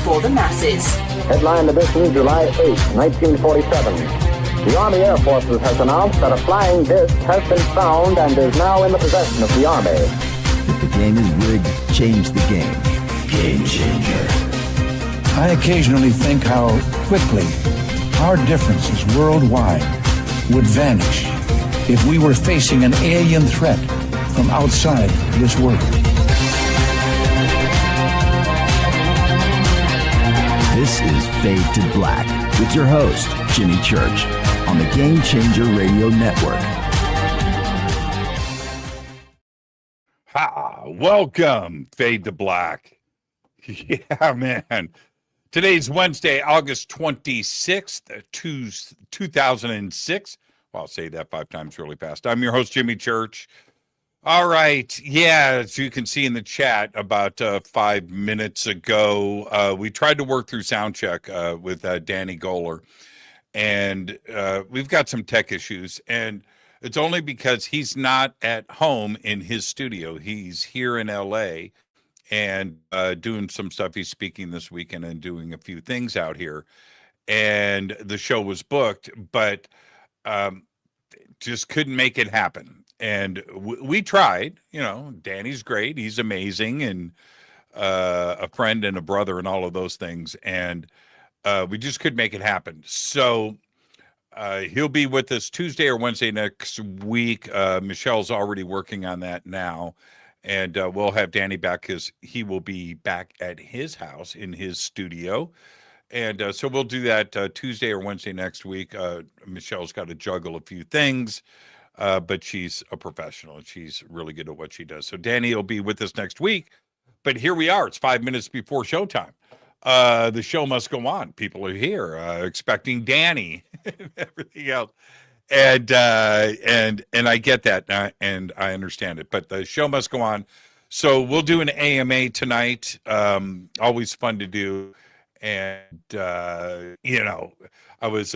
for the masses. Headline edition, July 8, 1947. The Army Air Forces has announced that a flying disc has been found and is now in the possession of the Army. If the game is rigged, change the game. Game changer. I occasionally think how quickly our differences worldwide would vanish if we were facing an alien threat from outside this world. This is Fade to Black with your host, Jimmy Church, on the Game Changer Radio Network. Ha! Welcome, Fade to Black. Yeah, man. Today's Wednesday, August 26th, 2006. Well, I'll say that 5 times really fast. I'm your host, Jimmy Church. All right. Yeah, as you can see in the chat about 5 minutes ago, we tried to work through sound check with Danny Goler, and we've got some tech issues, and it's only because he's not at home in his studio. He's here in LA and doing some stuff. He's speaking this weekend and doing a few things out here, and the show was booked, but just couldn't make it happen. And we tried. You know, Danny's great. He's amazing, and a friend and a brother and all of those things. And we just couldn't make it happen. So he'll be with us Tuesday or Wednesday next week. Michelle's already working on that now. And we'll have Danny back because he will be back at his house in his studio. And so we'll do that Tuesday or Wednesday next week. Michelle's got to juggle a few things. But she's a professional and she's really good at what she does. So Danny will be with us next week. But here we are. It's 5 minutes before showtime. The show must go on. People are here expecting Danny and everything else. And I get that and I understand it. But the show must go on. So we'll do an AMA tonight. Always fun to do. And, you know, I was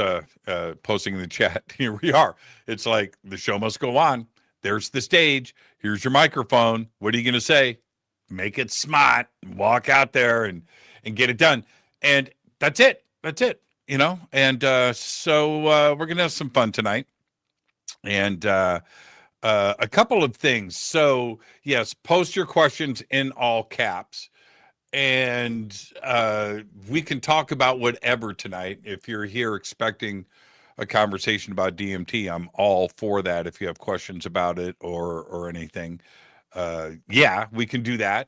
posting in the chat. Here we are. It's like the show must go on. There's the stage. Here's your microphone. What are you going to say? Make it smart. Walk out there and get it done. And that's it. That's it. You know, and so we're going to have some fun tonight. And a couple of things. So, yes, post your questions in all caps. And we can talk about whatever tonight. If you're here expecting a conversation about DMT, I'm all for that. If you have questions about it or anything, yeah, we can do that.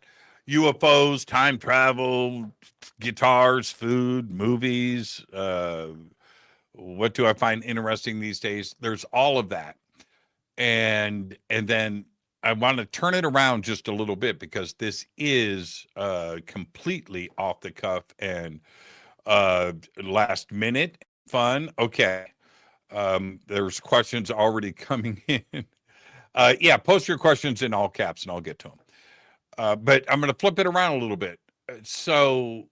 UFOs, time travel, guitars, food, movies. What do I find interesting these days? There's all of that. And then I want to turn it around just a little bit because this is completely off the cuff and last minute fun. Okay. There's questions already coming in. Yeah, post your questions in all caps and I'll get to them. But I'm going to flip it around a little bit. So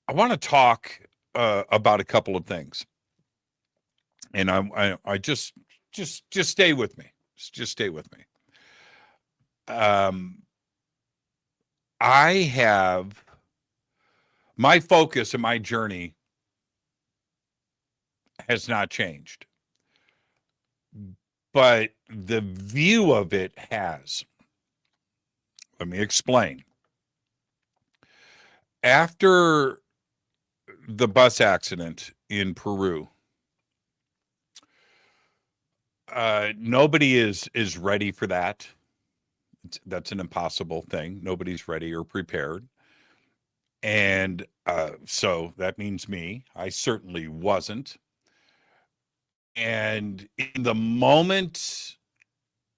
I want to talk about a couple of things. And I just stay with me. Just stay with me. I have my focus and my journey has not changed, but the view of it has. Let me explain. After the bus accident in Peru, nobody is ready for that. That's an impossible thing. Nobody's ready or prepared. And so that means me. I certainly wasn't. And in the moment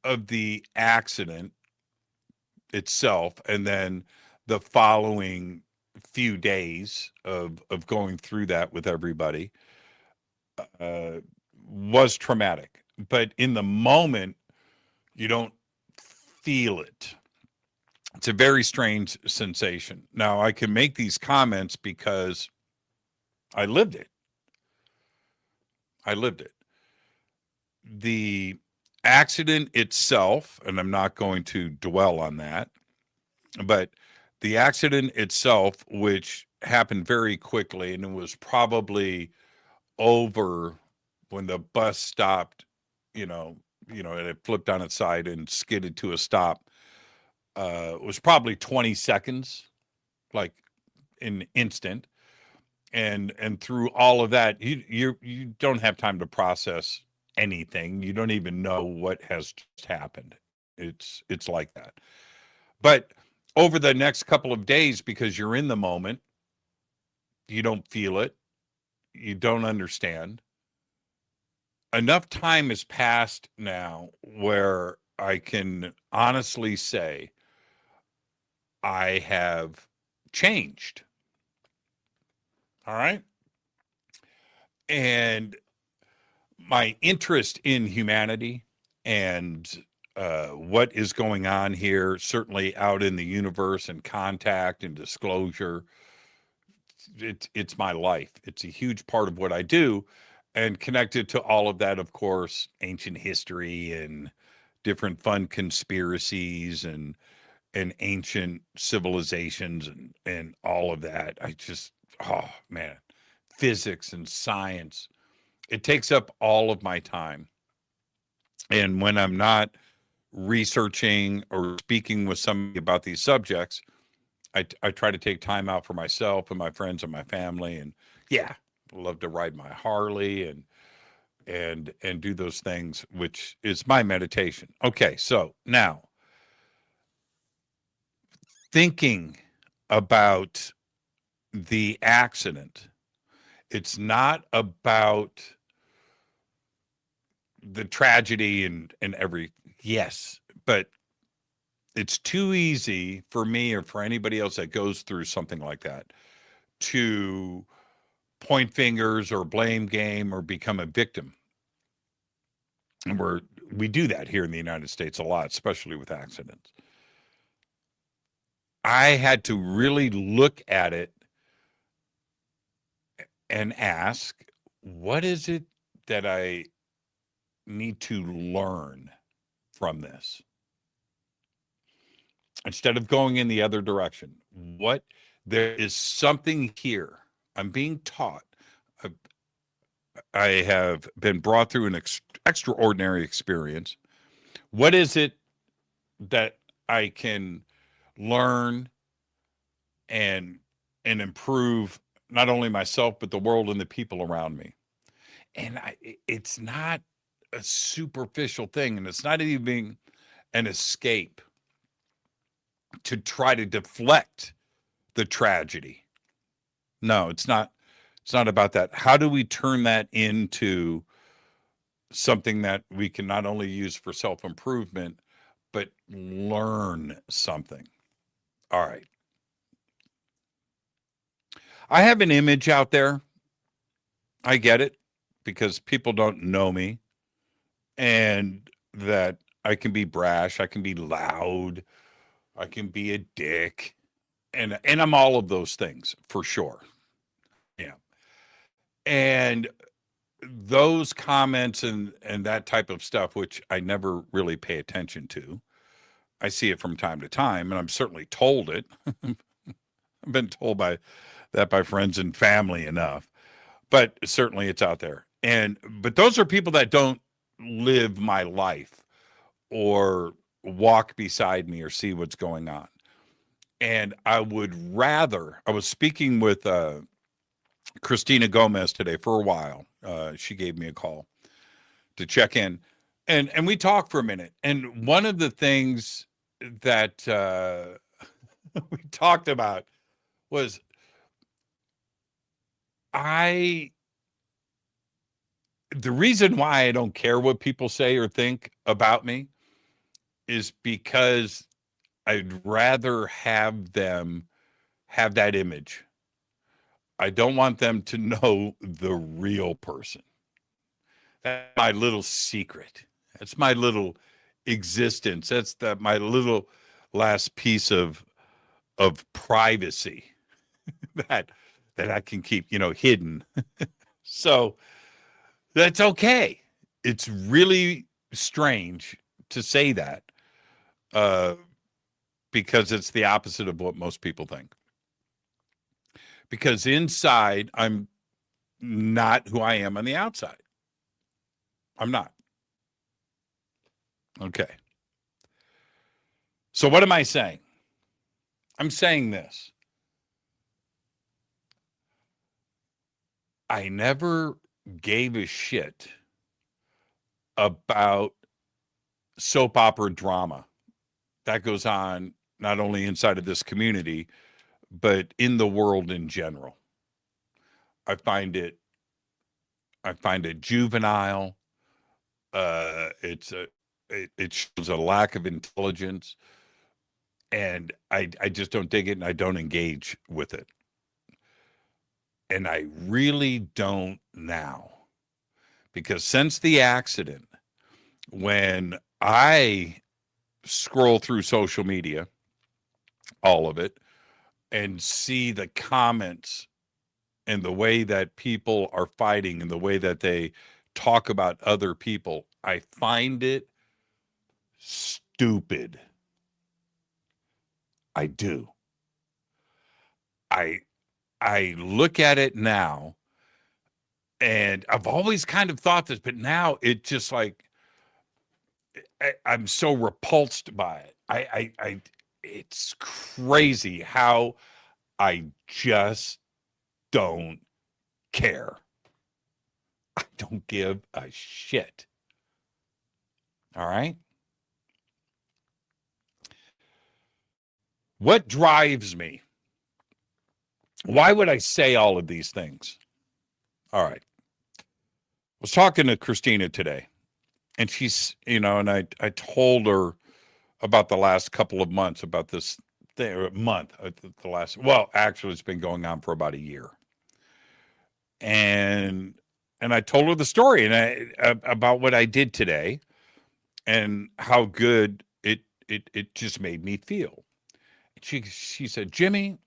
of the accident itself, and then the following few days of going through that with everybody, was traumatic. But in the moment, you don't feel it. It's a very strange sensation. Now, I can make these comments because I lived it. The accident itself, and I'm not going to dwell on that, but The accident itself, which happened very quickly, and it was probably over when the bus stopped, and it flipped on its side and skidded to a stop. It was probably 20 seconds, like an instant. And through all of that, you don't have time to process anything. You don't even know what has just happened. It's like that. But over the next couple of days, because you're in the moment, you don't feel it, you don't understand. Enough time has passed now where I can honestly say I have changed. All right. And my interest in humanity and what is going on here, certainly out in the universe, and contact and disclosure, it's my life. It's a huge part of what I do. And connected to all of that, of course, ancient history and different fun conspiracies and ancient civilizations and all of that. I just, oh man, physics and science. It takes up all of my time. And when I'm not researching or speaking with somebody about these subjects, I try to take time out for myself and my friends and my family. And yeah, I love to ride my Harley and do those things, which is my meditation. Okay, so now thinking about the accident, it's not about the tragedy and every, yes, but it's too easy for me or for anybody else that goes through something like that to point fingers or blame game or become a victim. And we do that here in the United States a lot, especially with accidents. I had to really look at it and ask, what is it that I need to learn from this? Instead of going in the other direction, there is something here. I'm being taught. I have been brought through an extraordinary experience. What is it that I can learn and improve not only myself but the world and the people around me? And it's not a superficial thing, and it's not even an escape to try to deflect the tragedy. No, it's not about that. How do we turn that into something that we can not only use for self-improvement, but learn something? All right. I have an image out there. I get it, because people don't know me, and that I can be brash, I can be loud, I can be a dick, and I'm all of those things for sure. Yeah. And those comments and that type of stuff, which I never really pay attention to, I see it from time to time, and I'm certainly told it. I've been told by friends and family enough, but certainly it's out there. But those are people that don't live my life or walk beside me or see what's going on. And I was speaking with Christina Gomez today for a while. She gave me a call to check in, and we talked for a minute. And one of the things that we talked about was the reason why I don't care what people say or think about me is because I'd rather have them have that image. I don't want them to know the real person. That's my little secret. That's my little existence. That's my little last piece of privacy that I can keep, hidden. So that's okay. It's really strange to say that. because it's the opposite of what most people think. Because inside, I'm not who I am on the outside. I'm not. Okay. So what am I saying? I'm saying this. I never gave a shit about soap opera drama that goes on not only inside of this community, but in the world in general. I find it juvenile. It shows a lack of intelligence, and I just don't dig it, and I don't engage with it. And I really don't now, because since the accident, when I scroll through social media, all of it, and see the comments and the way that people are fighting and the way that they talk about other people, I find it stupid. I do. I look at it now, and I've always kind of thought this, but now it just like I'm so repulsed by it. It's crazy how I just don't care. I don't give a shit. All right. What drives me? Why would I say all of these things? All right. I was talking to Christina today, and she's, and I told her about the last couple of months, about this month, actually it's been going on for about a year. And I told her the story about what I did today and how good it just made me feel. She said, Jimmy,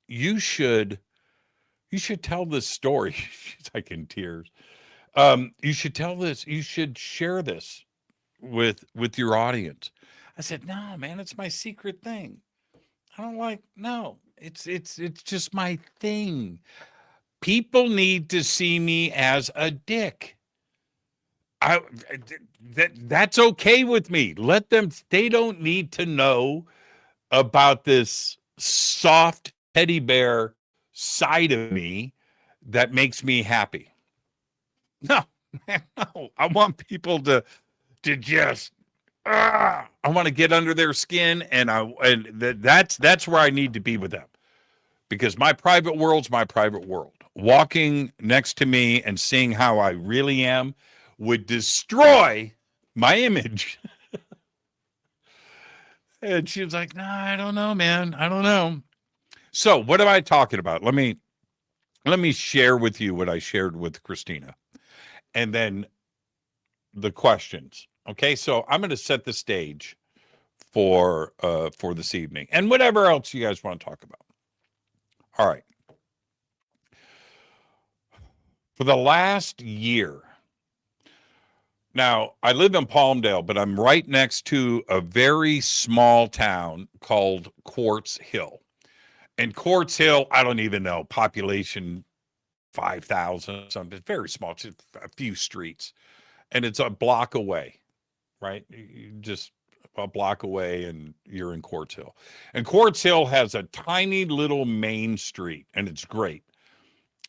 you should tell this story. She's like in tears. You should tell this. You should share this with your audience. I said, no, man, it's my secret thing. I don't no, it's just my thing. People need to see me as a dick. That's okay with me. Let them, they don't need to know about this soft teddy bear side of me that makes me happy. No, no. I want people to just I want to get under their skin, and that's where I need to be with them, because my private world's my private world. Walking next to me and seeing how I really am would destroy my image. And she was like, "No, I don't know, man. I don't know." So, what am I talking about? Let me share with you what I shared with Christina, and then the questions. Okay, so I'm going to set the stage for this evening, and whatever else you guys want to talk about. All right. For the last year, now I live in Palmdale, but I'm right next to a very small town called Quartz Hill. And Quartz Hill, I don't even know, population 5,000 something. It's very small, it's just a few streets, and it's a block away, right? You just a block away and you're in Quartz Hill. And Quartz Hill has a tiny little main street, and it's great.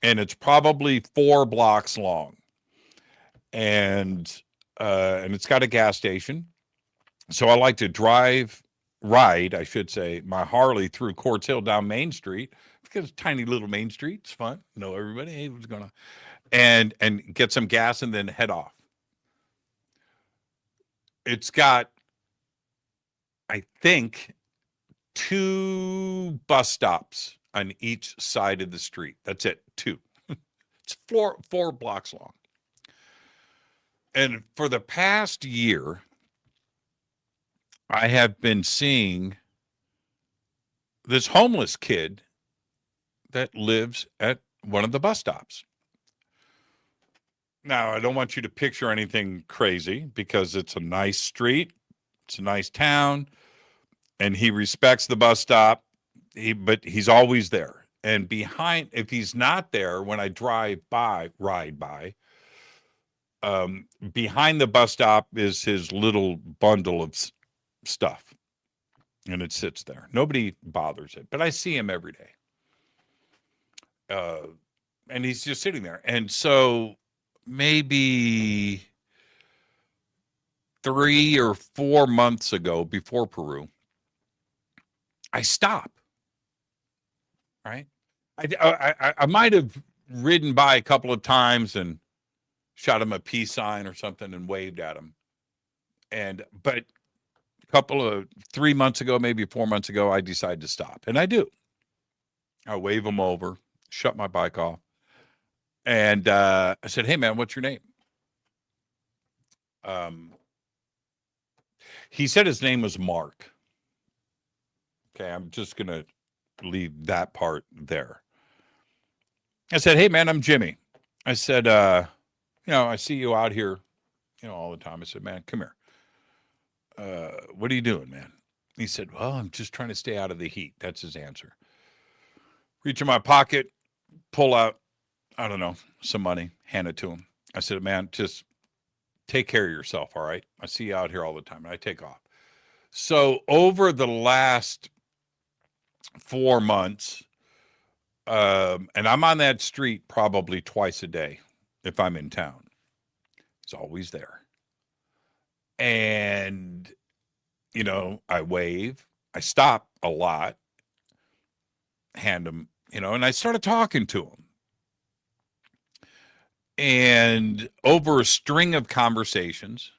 And it's probably 4 blocks long. And it's got a gas station. So I like to ride, I should say, my Harley through Quartz Hill down Main Street, because it's tiny little Main Street. It's fun. Know everybody. Hey, what's going on? And get some gas and then head off. It's got, I think, 2 bus stops on each side of the street. That's it. 2. It's 4 blocks long. And for the past year, I have been seeing this homeless kid that lives at one of the bus stops. Now, I don't want you to picture anything crazy, because it's a nice street. It's a nice town. and he respects the bus stop. But he's always there. And behind, if he's not there, when I ride by, behind the bus stop is his little bundle of stuff, and it sits there. Nobody bothers it, but I see him every day. And he's just sitting there. And so maybe 3 or 4 months ago, before Peru, I stop. Right. I might have ridden by a couple of times and shot him a peace sign or something and waved at him. But 3 months ago, maybe 4 months ago, I decided to stop, and I do. I wave him over, shut my bike off, and I said, "Hey, man, what's your name?" He said his name was Mark. Okay, I'm just gonna leave that part there. I said, "Hey, man, I'm Jimmy." I said, I see you out here, all the time. I said, "Man, come here. What are you doing, man?" He said, "Well, I'm just trying to stay out of the heat." That's his answer. Reach in my pocket, pull out, I don't know, some money, hand it to him. I said, "Man, just take care of yourself, all right? I see you out here all the time." And I take off. So over the last 4 months, and I'm on that street probably twice a day if I'm in town. He's always there. And, I wave. I stop a lot, hand him, and I started talking to him. And over a string of conversations,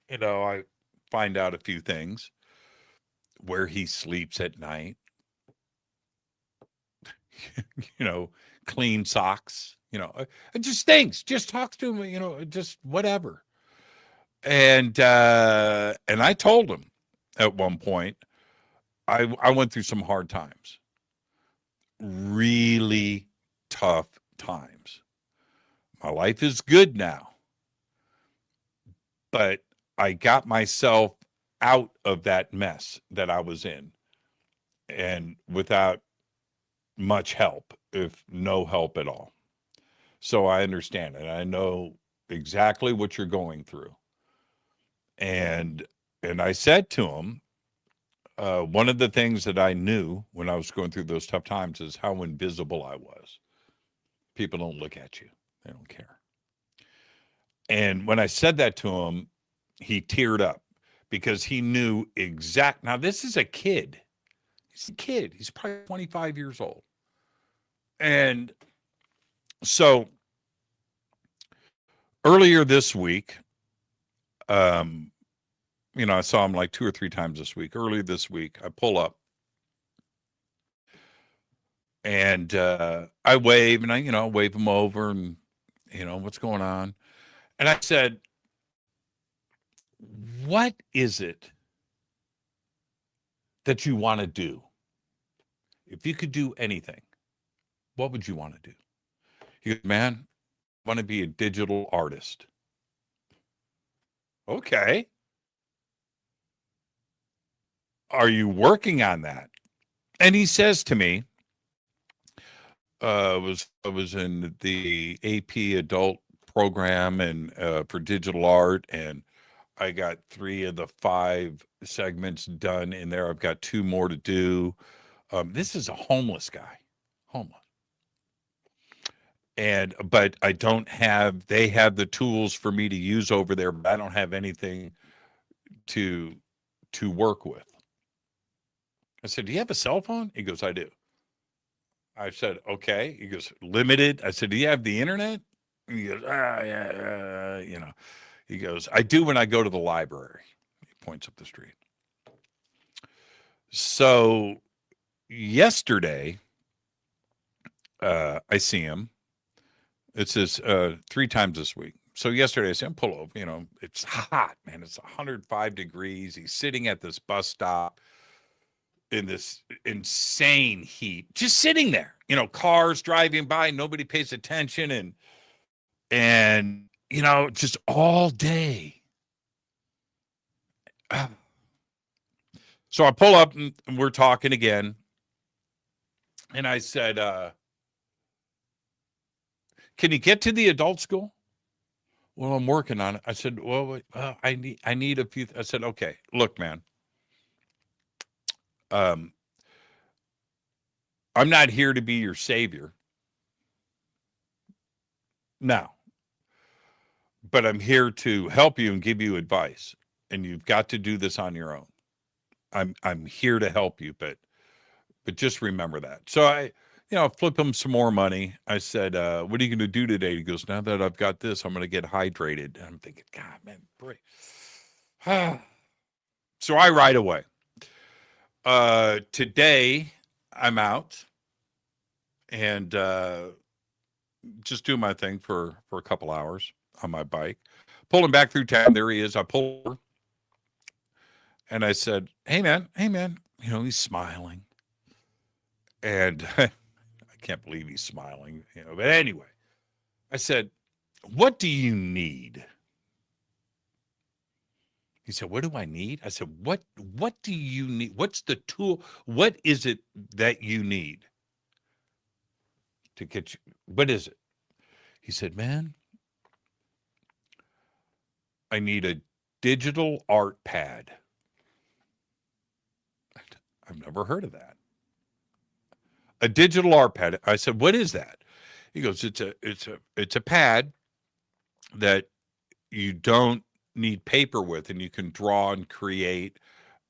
I find out a few things. Where he sleeps at night, clean socks, just things, just talks to him, just whatever. And I told him at one point, I went through some hard times, really tough times. My life is good now, but I got myself out of that mess that I was in, and without much help, if no help at all. So I understand it. I know exactly what you're going through. And I said to him, one of the things that I knew when I was going through those tough times is how invisible I was. People don't look at you. They don't care. And when I said that to him, he teared up because he knew now this is a kid. He's a kid. He's probably 25 years old. And so earlier this week, I saw him like 2 or 3 times this week. Earlier this week, I pull up and I wave, and I wave him over, and what's going on? And I said, "What is it that you want to do? If you could do anything, what would you want to do?" He goes, "Man, I want to be a digital artist." Okay. Are you working on that? And he says to me, I was in the AP adult program and for digital art, and I got 3 of the 5 segments done in there. I've got 2 more to do. This is a homeless guy, homeless. But I don't have, they have the tools for me to use over there, but I don't have anything to work with. I said, "Do you have a cell phone?" He goes, "I do." I said, "Okay." He goes, "Limited?" I said, "Do you have the internet?" And he goes, "Yeah, He goes, "I do when I go to the library." He points up the street. So yesterday, I see him. It says 3 times this week. So yesterday I see him pull over. It's hot, man. It's 105 degrees. He's sitting at this bus stop in this insane heat, just sitting there, cars driving by, nobody pays attention. And just all day. So I pull up and we're talking again. And I said, can you get to the adult school? Well, I'm working on it. I said, well, I need a few. I said, okay, look, man. I'm not here to be your savior. No. But I'm here to help you and give you advice. And you've got to do this on your own. I'm here to help you, but just remember that. So I flip him some more money. I said, what are you going to do today? He goes, now that I've got this, I'm going to get hydrated. And I'm thinking, God, man, break. So I ride away. Today I'm out and just do my thing for a couple hours on my bike. Pulling back through town, there he is. I pull over and I said, hey man, he's smiling. And I can't believe he's smiling, but anyway, I said, what do you need? He said, what do I need? I said, what do you need? What's the tool? What is it that you need to get you? What is it? He said, man, I need a digital art pad. I've never heard of that. A digital art pad. I said, what is that? He goes, it's a pad that you don't need paper with, and you can draw and create,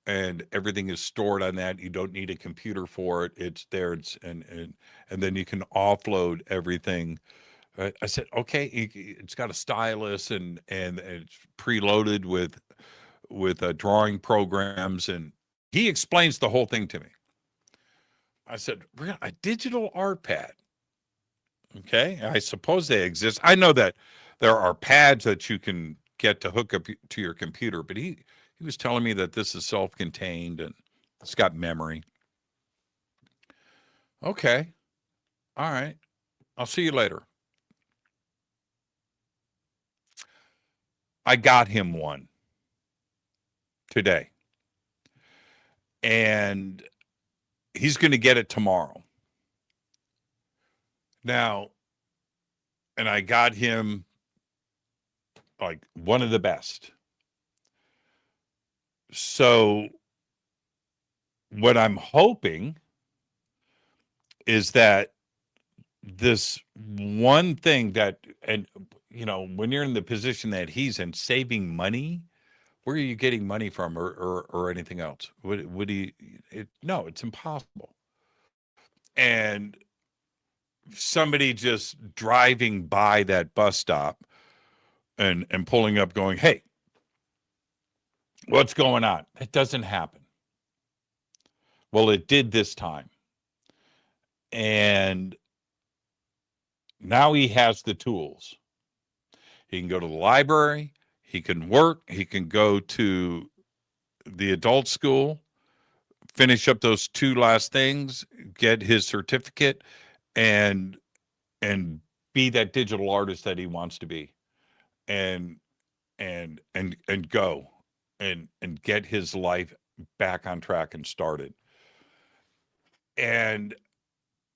and everything is stored on that. You don't need a computer for it. It's there. And then you can offload everything. I said, okay, it's got a stylus and it's preloaded with drawing programs, and he explains the whole thing to me. I said, a digital art pad. Okay. I suppose they exist. I know that there are pads that you can get to hook up to your computer, but he was telling me that this is self-contained and it's got memory. Okay. All right. I'll see you later. I got him one today. And he's going to get it tomorrow. Now, and I got him like one of the best. So what I'm hoping is that this one thing that, and when you're in the position that he's in, saving money, where are you getting money from or anything else? Would he, no, it's impossible. And somebody just driving by that bus stop and pulling up going, hey, what's going on? It doesn't happen. Well, it did this time. And now he has the tools. He can go to the library. He can work. He can go to the adult school, finish up those two last things, get his certificate, and be that digital artist that he wants to be, and go and get his life back on track and started. And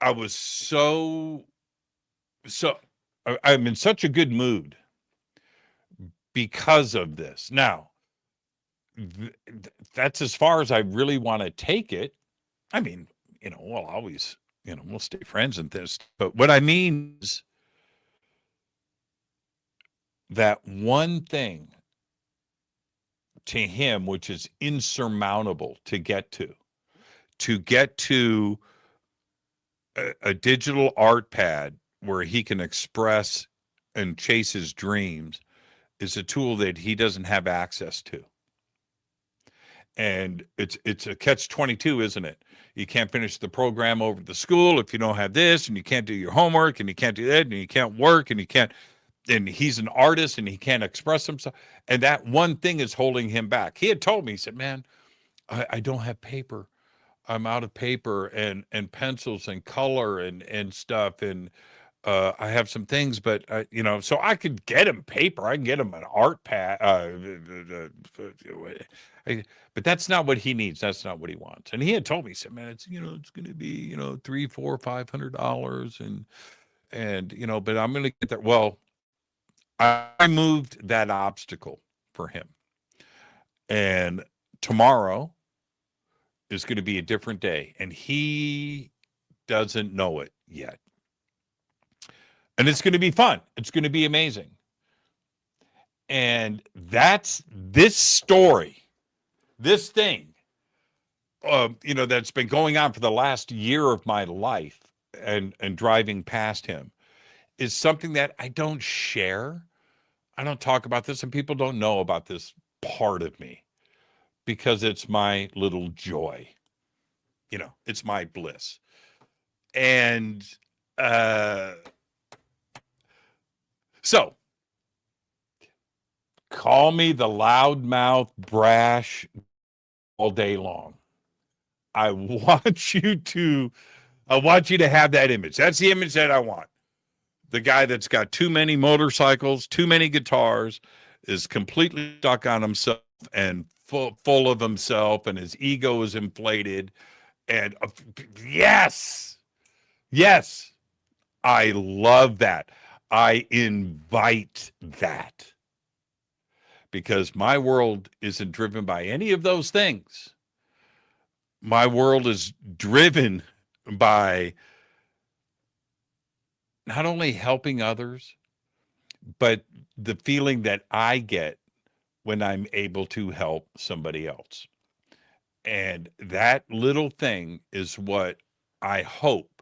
I was so I'm in such a good mood because of this. Now, that's as far as I really want to take it. I mean, we'll always, we'll stay friends and this. But what I mean is that one thing to him, which is insurmountable to get to a digital art pad where he can express and chase his dreams, is a tool that he doesn't have access to. And it's a catch-22, isn't it? You can't finish the program over at the school if you don't have this, and you can't do your homework, and you can't do that, and you can't work, and you can't, and he's an artist and he can't express himself. And that one thing is holding him back. He had told me, he said, man, I don't have paper. I'm out of paper and pencils and color and stuff. And I have some things, but so I could get him paper. I can get him an art pad. But that's not what he needs. That's not what he wants. And he had told me, he said, man, it's going to be, $300, $400, $500. And but I'm going to get there. Well, I moved that obstacle for him. And tomorrow is going to be a different day. And he doesn't know it yet. And it's going to be fun. It's going to be amazing. And that's this story, this thing, that's been going on for the last year of my life and driving past him is something that I don't share. I don't talk about this, and people don't know about this part of me because it's my little joy. It's my bliss. And so call me the loudmouth brash all day long. I want you to have that image. That's the image that I want. The guy that's got too many motorcycles, too many guitars, is completely stuck on himself and full of himself, and his ego is inflated. And yes, I love that. I invite that because my world isn't driven by any of those things. My world is driven by not only helping others, but the feeling that I get when I'm able to help somebody else. And that little thing is what I hope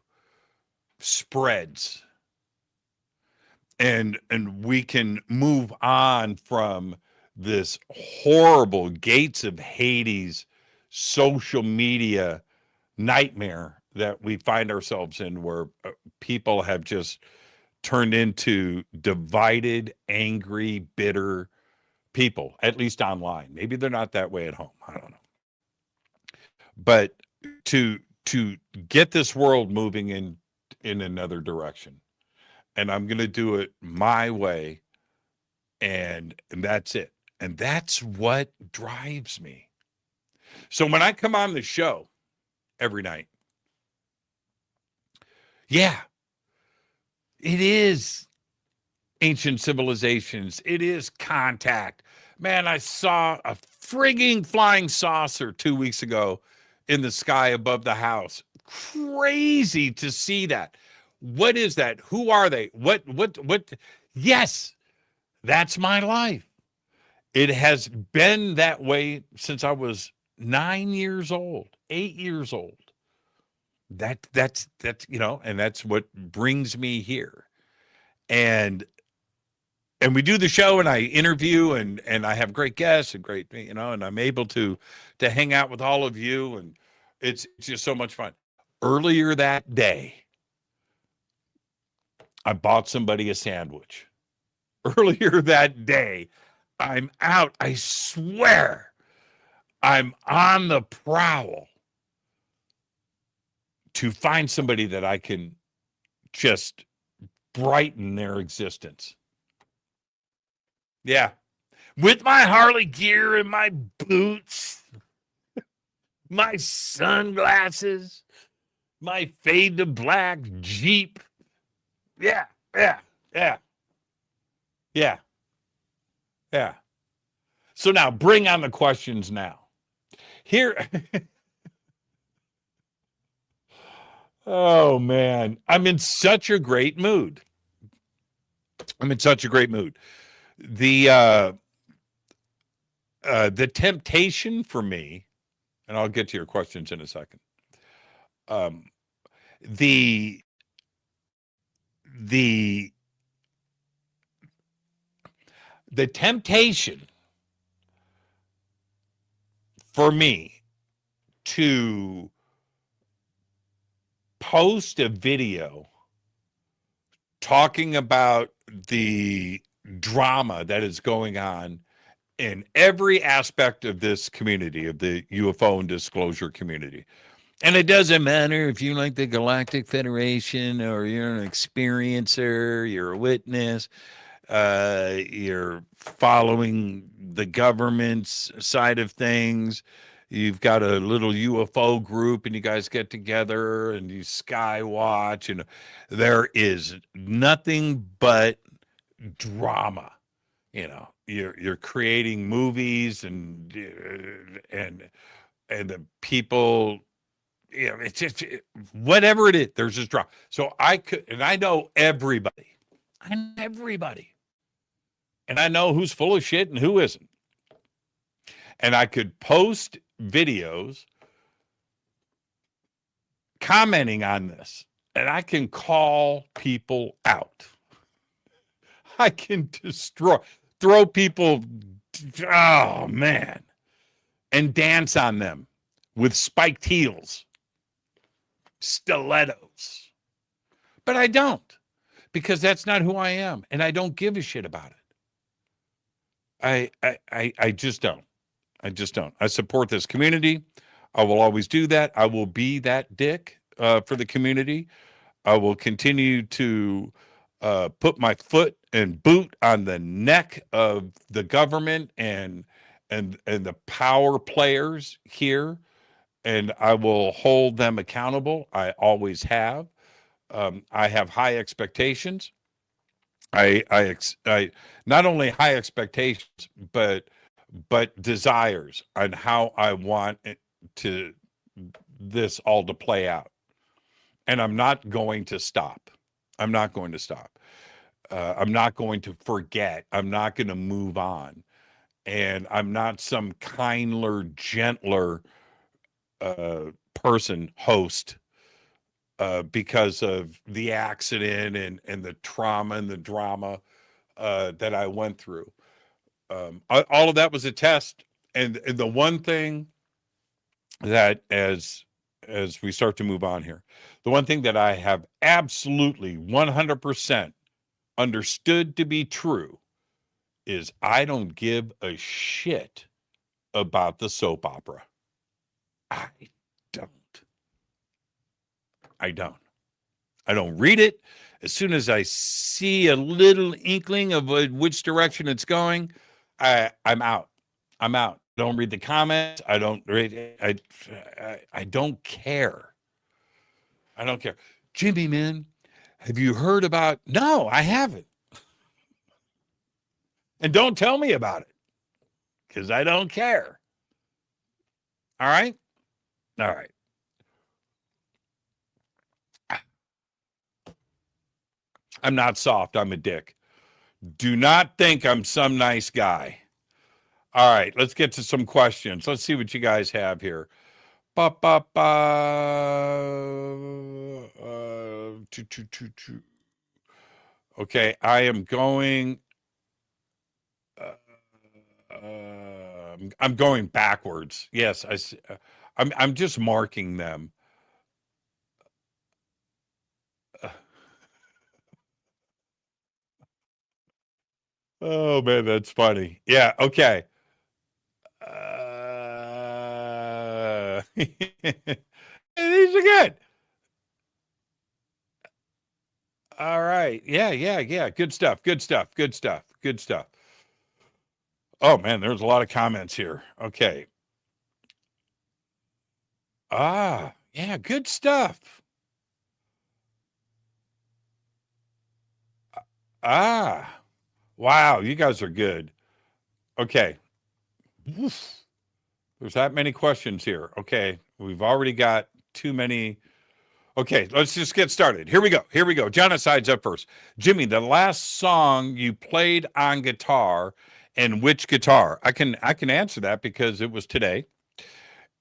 spreads. And we can move on from this horrible gates of Hades social media nightmare that we find ourselves in, where people have just turned into divided, angry, bitter people, at least online. Maybe they're not that way at home. I don't know. But to get this world moving in another direction, and I'm going to do it my way, and that's it. And that's what drives me. So when I come on the show every night, yeah, it is ancient civilizations. It is contact. Man, I saw a frigging flying saucer 2 weeks ago in the sky above the house. Crazy to see that. What is that? Who are they? What? Yes, that's my life. It has been that way since I was 9 years old, 8 years old. That's and that's what brings me here. And we do the show, and I interview, and I have great guests and great, and I'm able to hang out with all of you, and it's just so much fun. Earlier that day, I bought somebody a sandwich. Earlier that day, I'm out. I swear, I'm on the prowl to find somebody that I can just brighten their existence. Yeah. With my Harley gear and my boots, my sunglasses, my fade to black Jeep. Yeah. So now bring on the questions now. Here. Oh, man. I'm in such a great mood. The temptation for me, and I'll get to your questions in a second. The temptation for me to post a video talking about the drama that is going on in every aspect of this community, of the UFO and disclosure community. And it doesn't matter if you like the Galactic Federation or you're an experiencer, you're a witness, you're following the government's side of things. You've got a little UFO group and you guys get together and you sky watch, and there is nothing but drama. You're creating movies and the people, it's just whatever it is, there's just drama. So I know everybody. And I know who's full of shit and who isn't. And I could post videos commenting on this, and I can call people out. I can throw people, oh man, and dance on them with spiked heels, stilettos. But I don't, because that's not who I am, and I don't give a shit about it. I just don't. I just don't. I support this community. I will always do that. I will be that dick for the community. I will continue to put my foot and boot on the neck of the government and the power players here, and I will hold them accountable. I always have. I have high expectations. I not only high expectations, but desires on how I want this all to play out. And I'm not going to stop. I'm not going to stop. I'm not going to forget. I'm not going to move on. And I'm not some kinder, gentler host because of the accident and the trauma and the drama that I went through. All of that was a test. And the one thing that as we start to move on here, the one thing that I have absolutely 100% understood to be true is I don't give a shit about the soap opera. I don't. I don't read it. As soon as I see a little inkling of which direction it's going, I'm out. Don't read the comments. I don't read. I don't care. I don't care. Jimmy, man, have you heard about? No, I haven't. And don't tell me about it, because I don't care. All right. I'm not soft. I'm a dick. Do not think I'm some nice guy. All right, let's get to some questions. Let's see what you guys have here. Okay, I am going. I'm going backwards. Yes, I'm just marking them. Oh man, that's funny. Yeah. Okay. These are good. All right. Yeah. Good stuff. Oh man, there's a lot of comments here. Okay. Yeah, good stuff. Wow, you guys are good. Okay. Oof. There's that many questions here. Okay, we've already got too many. Okay, let's just get started. Here we go. Genocide's up first. Jimmy, the last song you played on guitar, and which guitar? I can answer that because it was today.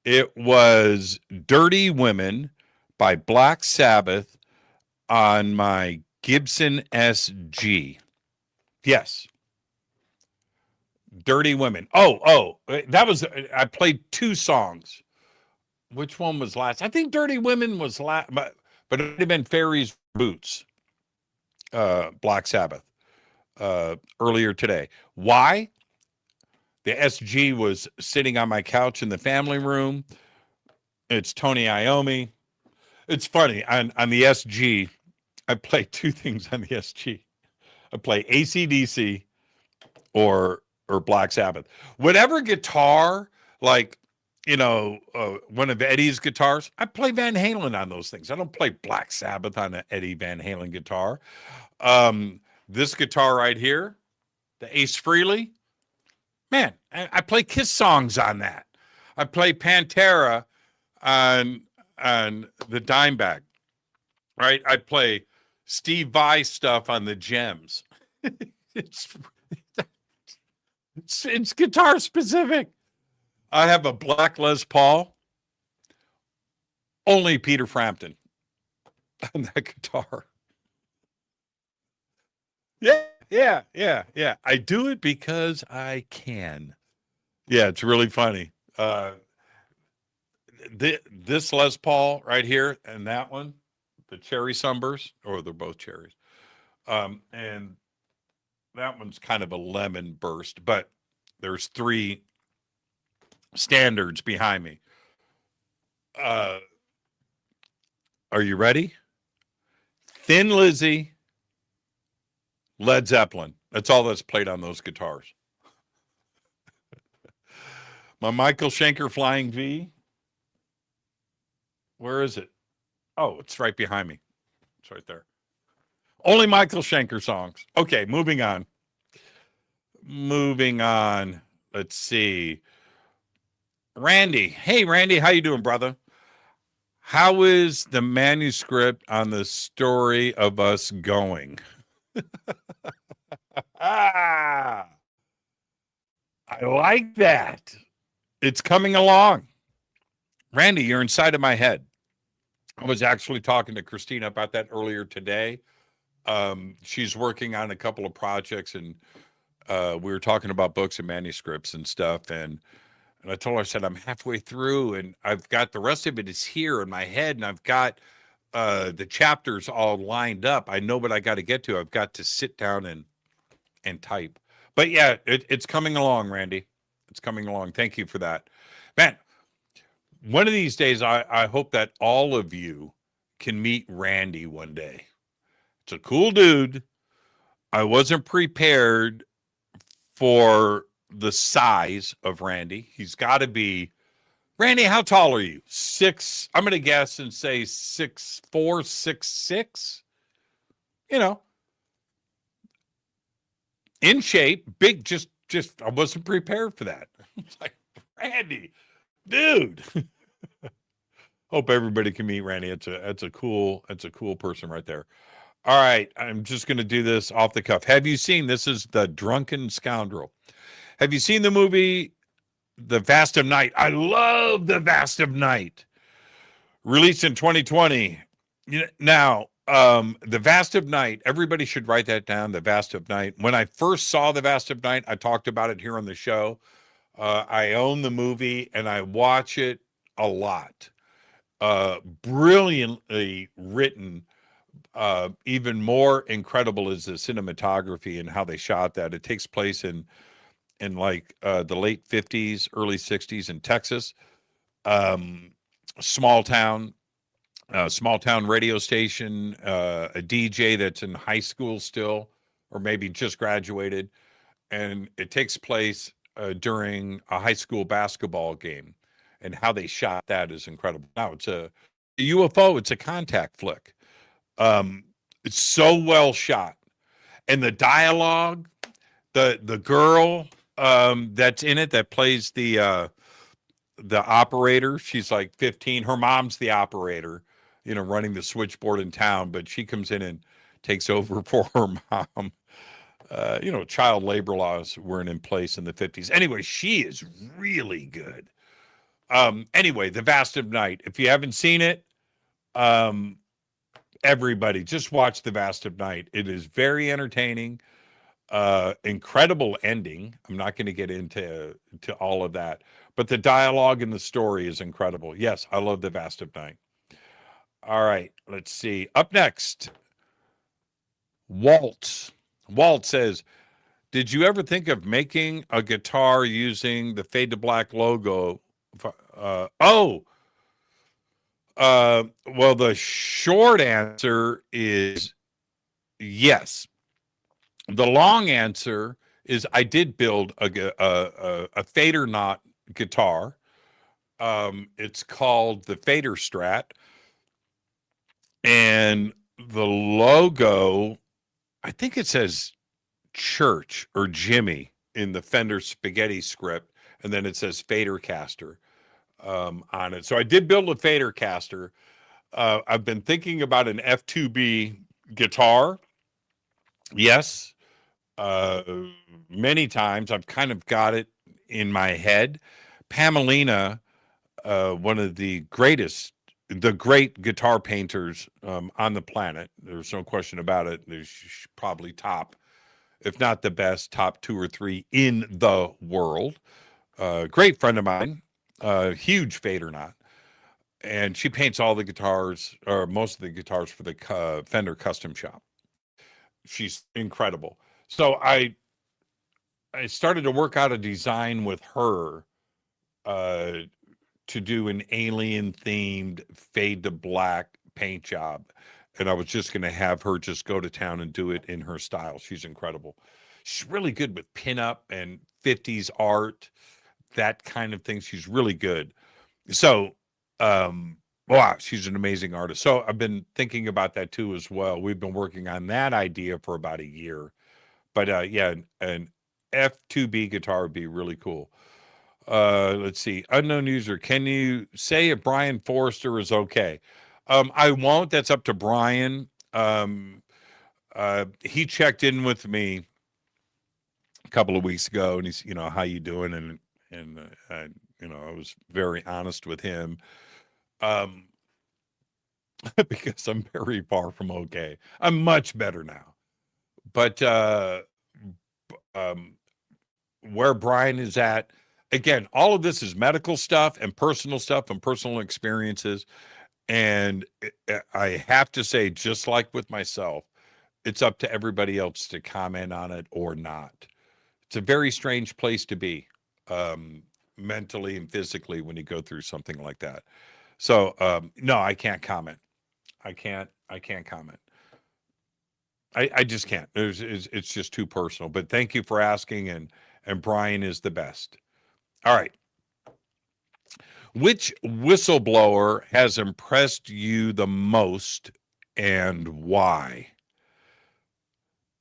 It was Dirty Women by Black Sabbath on my Gibson SG. Yes. Dirty Women. Oh, that was, I played two songs. Which one was last? I think Dirty Women was last, but it would have been Fairies Boots, Black Sabbath, earlier today. Why? The SG was sitting on my couch in the family room, It's Tony Iommi. It's funny on the SG. I play two things on the SG. I play AC/DC or Black Sabbath. Whatever guitar, like one of Eddie's guitars, I play Van Halen on those things. I don't play Black Sabbath on an Eddie Van Halen guitar. This guitar right here, the Ace Frehley, man, I play Kiss songs on that. I play Pantera on the Dimebag, right? I play Steve Vai stuff on the Gems. it's guitar specific. I have a black Les Paul, only Peter Frampton on that guitar. Yeah. I do it because I can. Yeah, it's really funny. This Les Paul right here and that one, the cherry sunburst, or they're both cherries. And that one's kind of a lemon burst, but there's three standards behind me. Are you ready? Thin Lizzy, Led Zeppelin. That's all that's played on those guitars. My Michael Schenker Flying V. Where is it? Oh, it's right behind me. It's right there. Only Michael Schenker songs. Okay, moving on. Let's see. Randy. Hey, Randy, how you doing, brother? How is the manuscript on the story of us going? I like that. It's coming along. Randy, you're inside of my head. I was actually talking to Christina about that earlier today. She's working on a couple of projects, and we were talking about books and manuscripts and stuff. And I told her, I said, I'm halfway through, and I've got the rest of it is here in my head, and I've got the chapters all lined up. I know what I got to get to. I've got to sit down and type. But yeah, it's coming along, Randy. It's coming along. Thank you for that. Man, one of these days, I hope that all of you can meet Randy one day. It's a cool dude. I wasn't prepared for the size of Randy. He's got to be, Randy, how tall are you? I'm going to guess and say 6'4", 6'6". In shape, big, just I wasn't prepared for that. It's like, Randy, dude. Hope everybody can meet Randy. It's a cool person right there. All right, I'm just going to do this off the cuff. Have you seen, this is The Drunken Scoundrel. Have you seen the movie The Vast of Night? I love The Vast of Night. Released in 2020. Now, The Vast of Night, everybody should write that down, The Vast of Night. When I first saw The Vast of Night, I talked about it here on the show. I own the movie, and I watch it a lot. Brilliantly written. Even more incredible is the cinematography and how they shot that. It takes place in like the late 50s, early 60s in Texas. Small town radio station, a DJ that's in high school still, or maybe just graduated. And it takes place during a high school basketball game, and how they shot that is incredible. Now it's a UFO. It's a contact flick. It's so well shot, and the dialogue, the girl that's in it that plays the operator, she's like 15. Her mom's the operator, running the switchboard in town, but she comes in and takes over for her mom. Child labor laws weren't in place in the 50s. Anyway, she is really good. Anyway, The Vast of Night. If you haven't seen it, everybody just watch The Vast of Night. It is very entertaining. Incredible ending. I'm not going to get into all of that, but the dialogue and the story is incredible. Yes, I love The Vast of Night. All right, let's see. Up next, Walt. Walt says, did you ever think of making a guitar using the Fade to Black logo? Well, the short answer is yes. The long answer is I did build a fader knot guitar. It's called the Fader Strat, and the logo, I think it says Church or Jimmy in the Fender Spaghetti script, and then it says Fadercaster on it. So I did build a Fadercaster. I've been thinking about an F2B guitar. Yes, uh, many times. I've kind of got it in my head. Pamelina, one of the great guitar painters on the planet. There's no question about it. There's probably top, if not the best, top 2 or 3 in the world. Great friend of mine, huge fader knot. And she paints all the guitars, or most of the guitars, for the Fender Custom Shop. She's incredible. So I started to work out a design with her to do an alien themed fade to black paint job. And I was just going to have her just go to town and do it in her style. She's incredible. She's really good with pinup and 50s art, that kind of thing. She's really good. So, wow, she's an amazing artist. So I've been thinking about that too as well. We've been working on that idea for about a year. But yeah, an F2B guitar would be really cool. Let's see. Unknown user, can you say if Brian Forrester is okay? I won't. That's up to Brian. He checked in with me a couple of weeks ago, and he's, how you doing? And I was very honest with him, because I'm very far from okay. I'm much better now, but where Brian is at, again, all of this is medical stuff and personal experiences. And I have to say, just like with myself, it's up to everybody else to comment on it or not. It's a very strange place to be, mentally and physically, when you go through something like that. So, no, I can't comment. I can't comment. I just can't. It's just too personal. But thank you for asking, and Brian is the best. All right. Which whistleblower has impressed you the most, and why?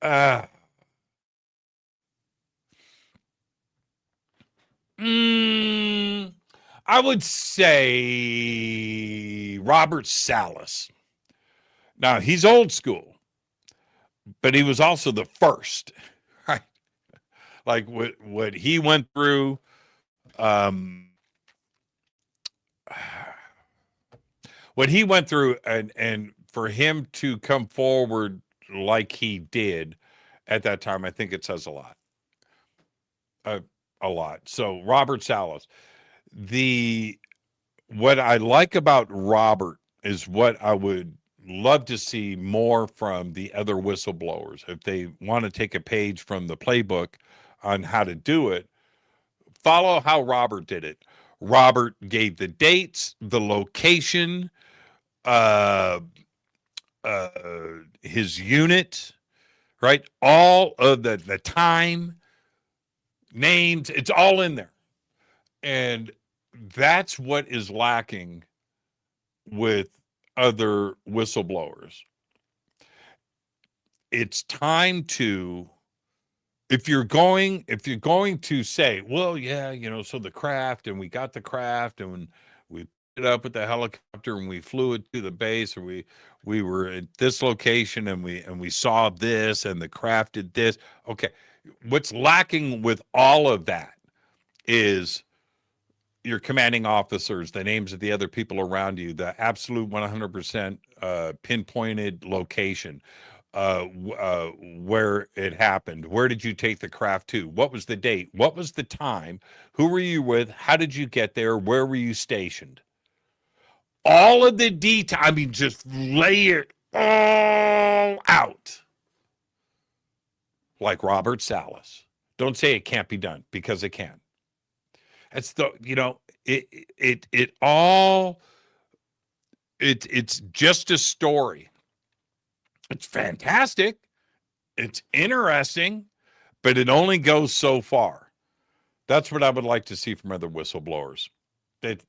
I would say Robert Salas. Now, he's old school, but he was also the first, right? Like what he went through, what he went through, and for him to come forward like he did at that time, I think it says a lot. A lot. So Robert Salas. What I like about Robert is what I would love to see more from the other whistleblowers. If they want to take a page from the playbook on how to do it, follow how Robert did it. Robert gave the dates, the location, his unit, right? All of the time, names, it's all in there. And that's what is lacking with other whistleblowers. It's time to, if you're going to say, well, yeah, so the craft, and we got the craft, and we put it up with the helicopter, and we flew it to the base, or we were at this location, and we saw this, and the craft did this. Okay. What's lacking with all of that is your commanding officers, the names of the other people around you, the absolute 100% pinpointed location, where it happened. Where did you take the craft to? What was the date? What was the time? Who were you with? How did you get there? Where were you stationed? All of the detail. I mean, just lay it all out. Like Robert Salas. Don't say it can't be done, because it can. It's it all it's just a story. It's fantastic. It's interesting, but it only goes so far. That's what I would like to see from other whistleblowers.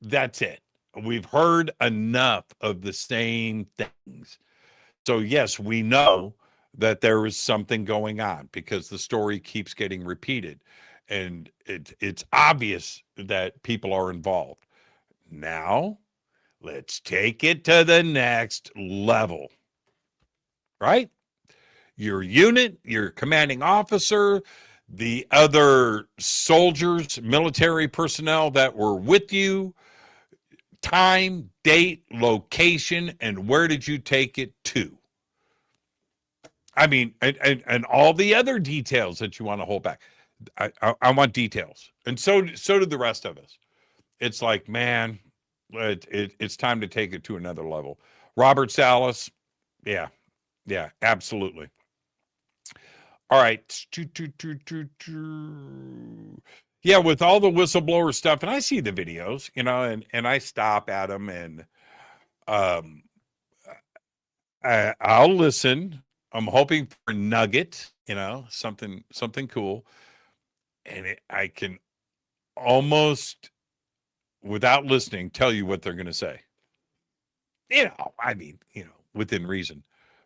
That's it. We've heard enough of the same things. So yes, we know that there is something going on because the story keeps getting repeated, and it's obvious that people are involved. Now, let's take it to the next level. Right? Your unit, your commanding officer, the other soldiers, military personnel that were with you, time, date, location, and where did you take it to? I mean, and all the other details that you want to hold back. I want details. And so did the rest of us. It's like, man, it's time to take it to another level. Robert Salas, yeah, absolutely. All right. Yeah, with all the whistleblower stuff, and I see the videos, and I stop at them, and I'll listen. I'm hoping for a nugget, something cool, and I can almost, without listening, tell you what they're going to say. I mean, within reason.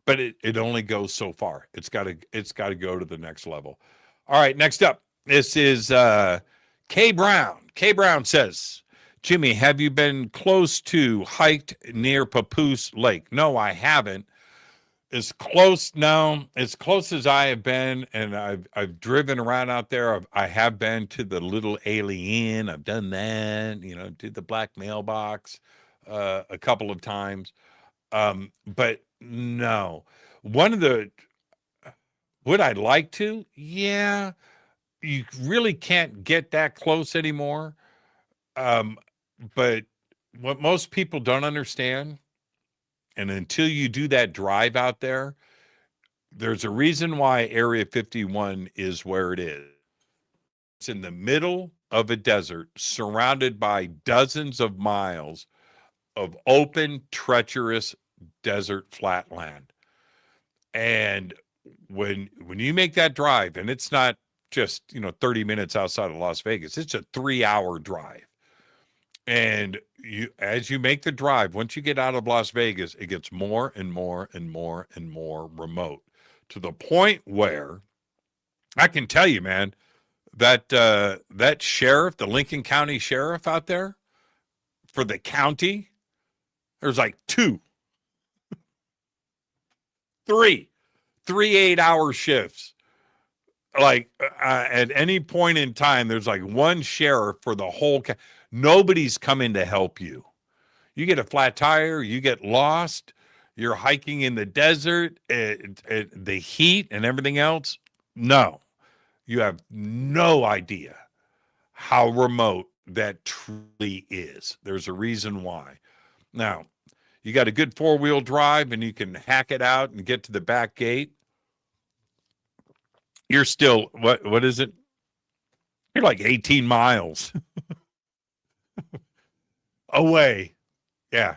But it only goes so far. It's got to go to the next level. All right, next up. This is K Brown. K Brown says, Jimmy, have you been close to hiked near Papoose Lake? No, I haven't. As close as I have been, and I've driven around out there. I have been to the Little Alien. I've done that, did the Black Mailbox a couple of times. But no, would I like to? Yeah, you really can't get that close anymore. But what most people don't understand, and until you do that drive out there, there's a reason why Area 51 is where it is. It's in the middle of a desert, surrounded by dozens of miles of open, treacherous desert flatland. And when you make that drive, and it's not just 30 minutes outside of Las Vegas, it's a 3-hour drive. And as you make the drive, once you get out of Las Vegas, it gets more and more and more and more remote, to the point where I can tell you, man, that sheriff, the Lincoln County sheriff out there for the county, there's like 3 8-hour shifts. Like at any point in time, there's like one sheriff for the whole. Nobody's coming to help you. You get a flat tire, you get lost, you're hiking in the desert, the heat and everything else. No, you have no idea how remote that truly is. There's a reason why. Now, you got a good 4-wheel drive and you can hack it out and get to the back gate. You're still, what is it? You're like 18 miles away. Yeah.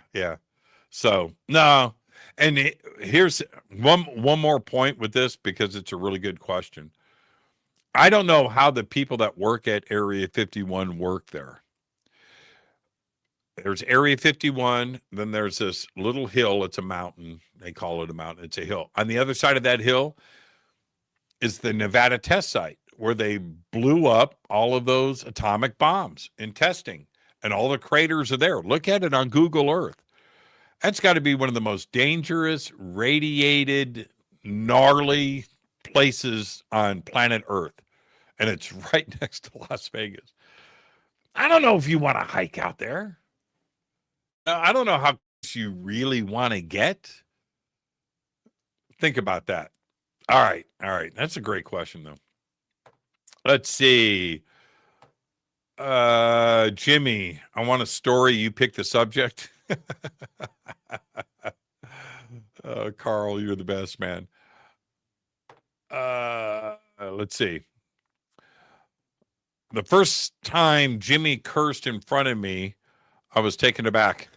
So, no. And here's one more point with this, because it's a really good question. I don't know how the people that work at Area 51 work there. There's Area 51, then there's this little hill. It's a mountain. They call it a mountain. It's a hill. On the other side of that hill is the Nevada test site, where they blew up all of those atomic bombs in testing, and all the craters are there. Look at it on Google Earth. That's got to be one of the most dangerous, radiated, gnarly places on planet Earth. And it's right next to Las Vegas. I don't know if you want to hike out there. I don't know how close you really want to get. Think about that. All right. That's a great question, though. Let's see. Jimmy, I want a story. You pick the subject. Carl, you're the best, man. Let's see. The first time Jimmy cursed in front of me, I was taken aback.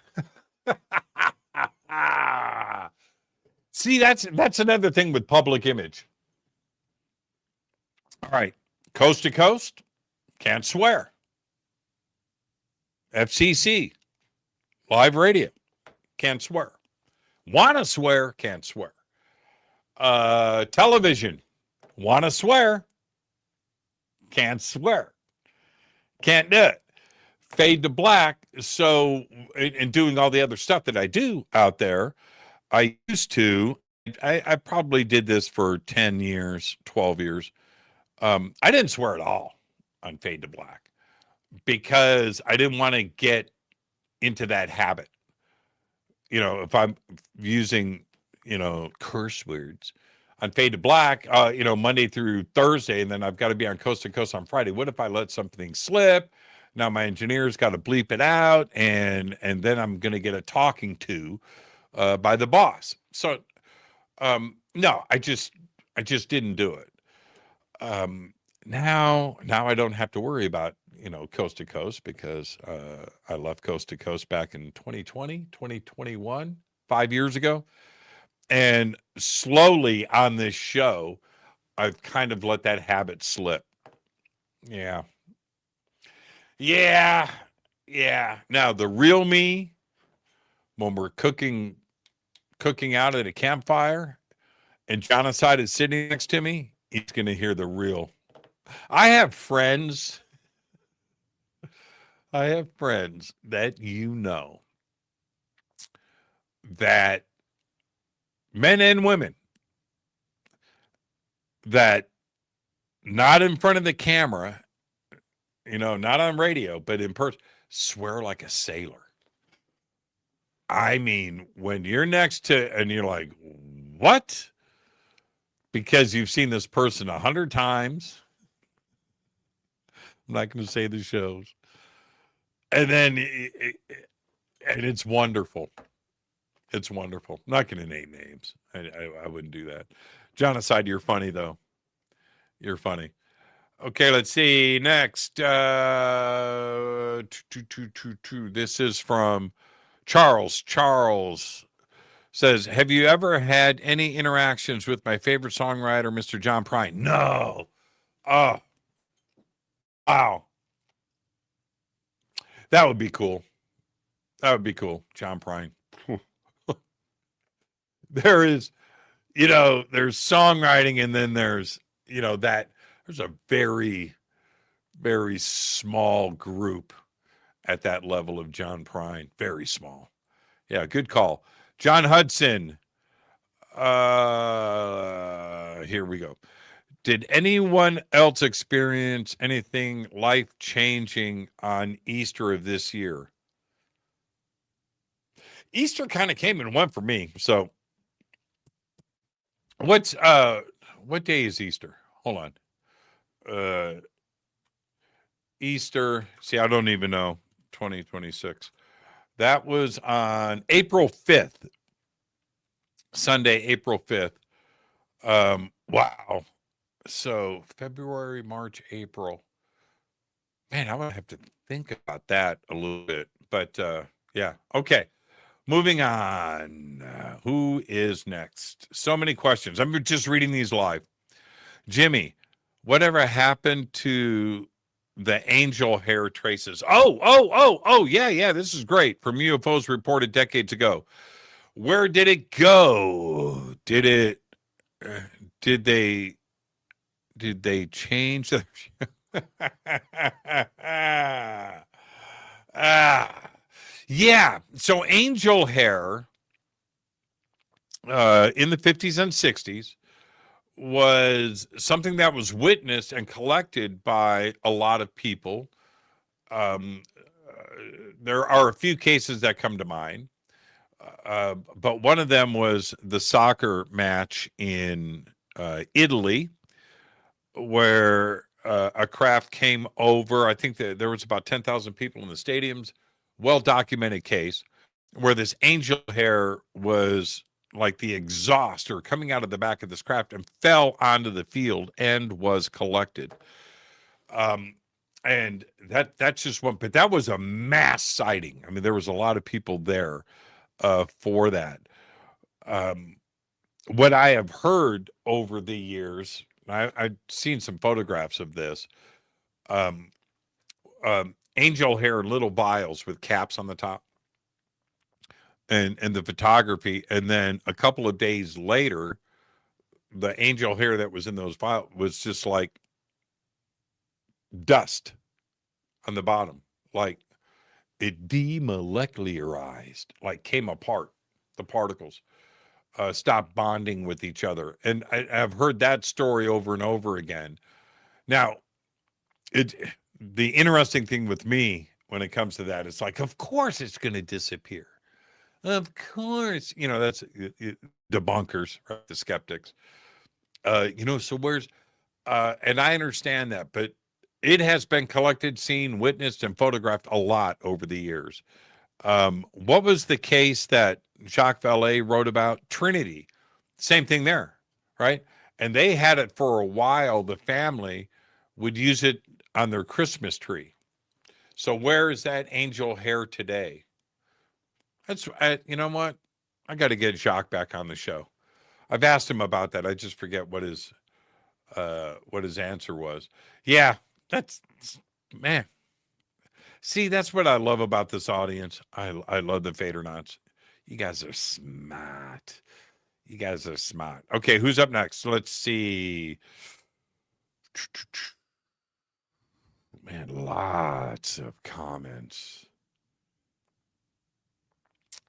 See, that's another thing with public image. All right, coast to coast, can't swear. FCC, live radio, can't swear. Want to swear, can't swear. Television, want to swear, can't swear. Can't do it. Fade to black. So, in doing all the other stuff that I do out there, I used to, I probably did this for 10 years, 12 years. I didn't swear at all on Fade to Black because I didn't want to get into that habit. You know, if I'm using, curse words on Fade to Black, Monday through Thursday, and then I've got to be on Coast to Coast on Friday. What if I let something slip? Now my engineer's got to bleep it out, and then I'm going to get a talking to by the boss. So, no, I just didn't do it. Now I don't have to worry about, Coast to Coast because I left Coast to Coast back in 2020, 2021, 5 years ago. And slowly on this show, I've kind of let that habit slip. Yeah. Now the real me, when we're cooking out at a campfire and Jonathan is sitting next to me, he's going to hear the real. I have friends that that men and women that not in front of the camera, not on radio, but in person, swear like a sailor. I mean, when you're next to, and you're like, what? Because you've seen this person 100 times. I'm not going to say the shows. And then, and it's wonderful. It's wonderful. I'm not going to name names. I wouldn't do that. Jonathan, you're funny, though. You're funny. Okay, let's see. Next. This is from Charles. Charles says, have you ever had any interactions with my favorite songwriter, Mr. John Prine? No. Oh. Wow. That would be cool. John Prine. There's songwriting, and then there's a very, very small group at that level of John Prine. Very small. Yeah, good call. John Hudson. Here we go. Did anyone else experience anything life-changing on Easter of this year? Easter kind of came and went for me. So what day is Easter? Hold on. Easter. See, I don't even know. 2026. That was on April 5th. Sunday, April 5th. Wow. So February, March, April. Man, I would have to think about that a little bit. But yeah. Okay. Moving on. Who is next? So many questions. I'm just reading these live. Jimmy, whatever happened to the angel hair traces? Oh, yeah. This is great. From UFOs reported decades ago. Where did it go? Did they change? Yeah. So angel hair in the 50s and 60s was something that was witnessed and collected by a lot of people. There are a few cases that come to mind. But one of them was the soccer match in Italy, where a craft came over. I think that there was about 10,000 people in the stadiums. Well-documented case where this angel hair was like the exhaust or coming out of the back of this craft and fell onto the field and was collected. And that's just one, but that was a mass sighting. I mean, there was a lot of people there for that. what I have heard over the years, I've seen some photographs of this. Um, Angel hair, little vials with caps on the top, and the photography, and then a couple of days later, the angel hair that was in those vials was just like dust on the bottom, like it demolecularized, like came apart. The particles stopped bonding with each other, and I've heard that story over and over again. Now, the interesting thing with me when it comes to that, it's like, of course it's going to disappear. Of course, that's debunkers, right? The skeptics. So where's and I understand that, but it has been collected, seen, witnessed, and photographed a lot over the years. What was the case that Jacques Vallée wrote about? Trinity. Same thing there, right? And they had it for a while. The family would use it on their Christmas tree. So where is that angel hair today? That's, you know what? I got to get Jacques back on the show. I've asked him about that. I just forget what his answer was. Yeah, that's, man. See, that's what I love about this audience. I love the Fadernauts. You guys are smart. You guys are smart. Okay, who's up next? Let's see. Man, lots of comments.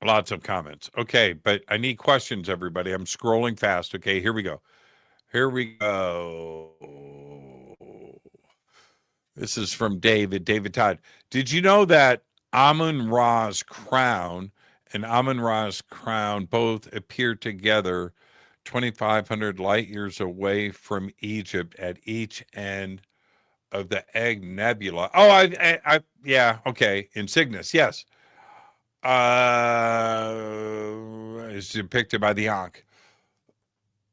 Lots of comments. Okay, but I need questions, everybody. I'm scrolling fast. Okay, here we go. Here we go. This is from David Todd. Did you know that Amun-Ra's crown and Amun-Ra's crown both appear together 2,500 light years away from Egypt at each end of the Egg Nebula? Oh, I yeah, okay. In Cygnus, yes. Is depicted by the Ankh.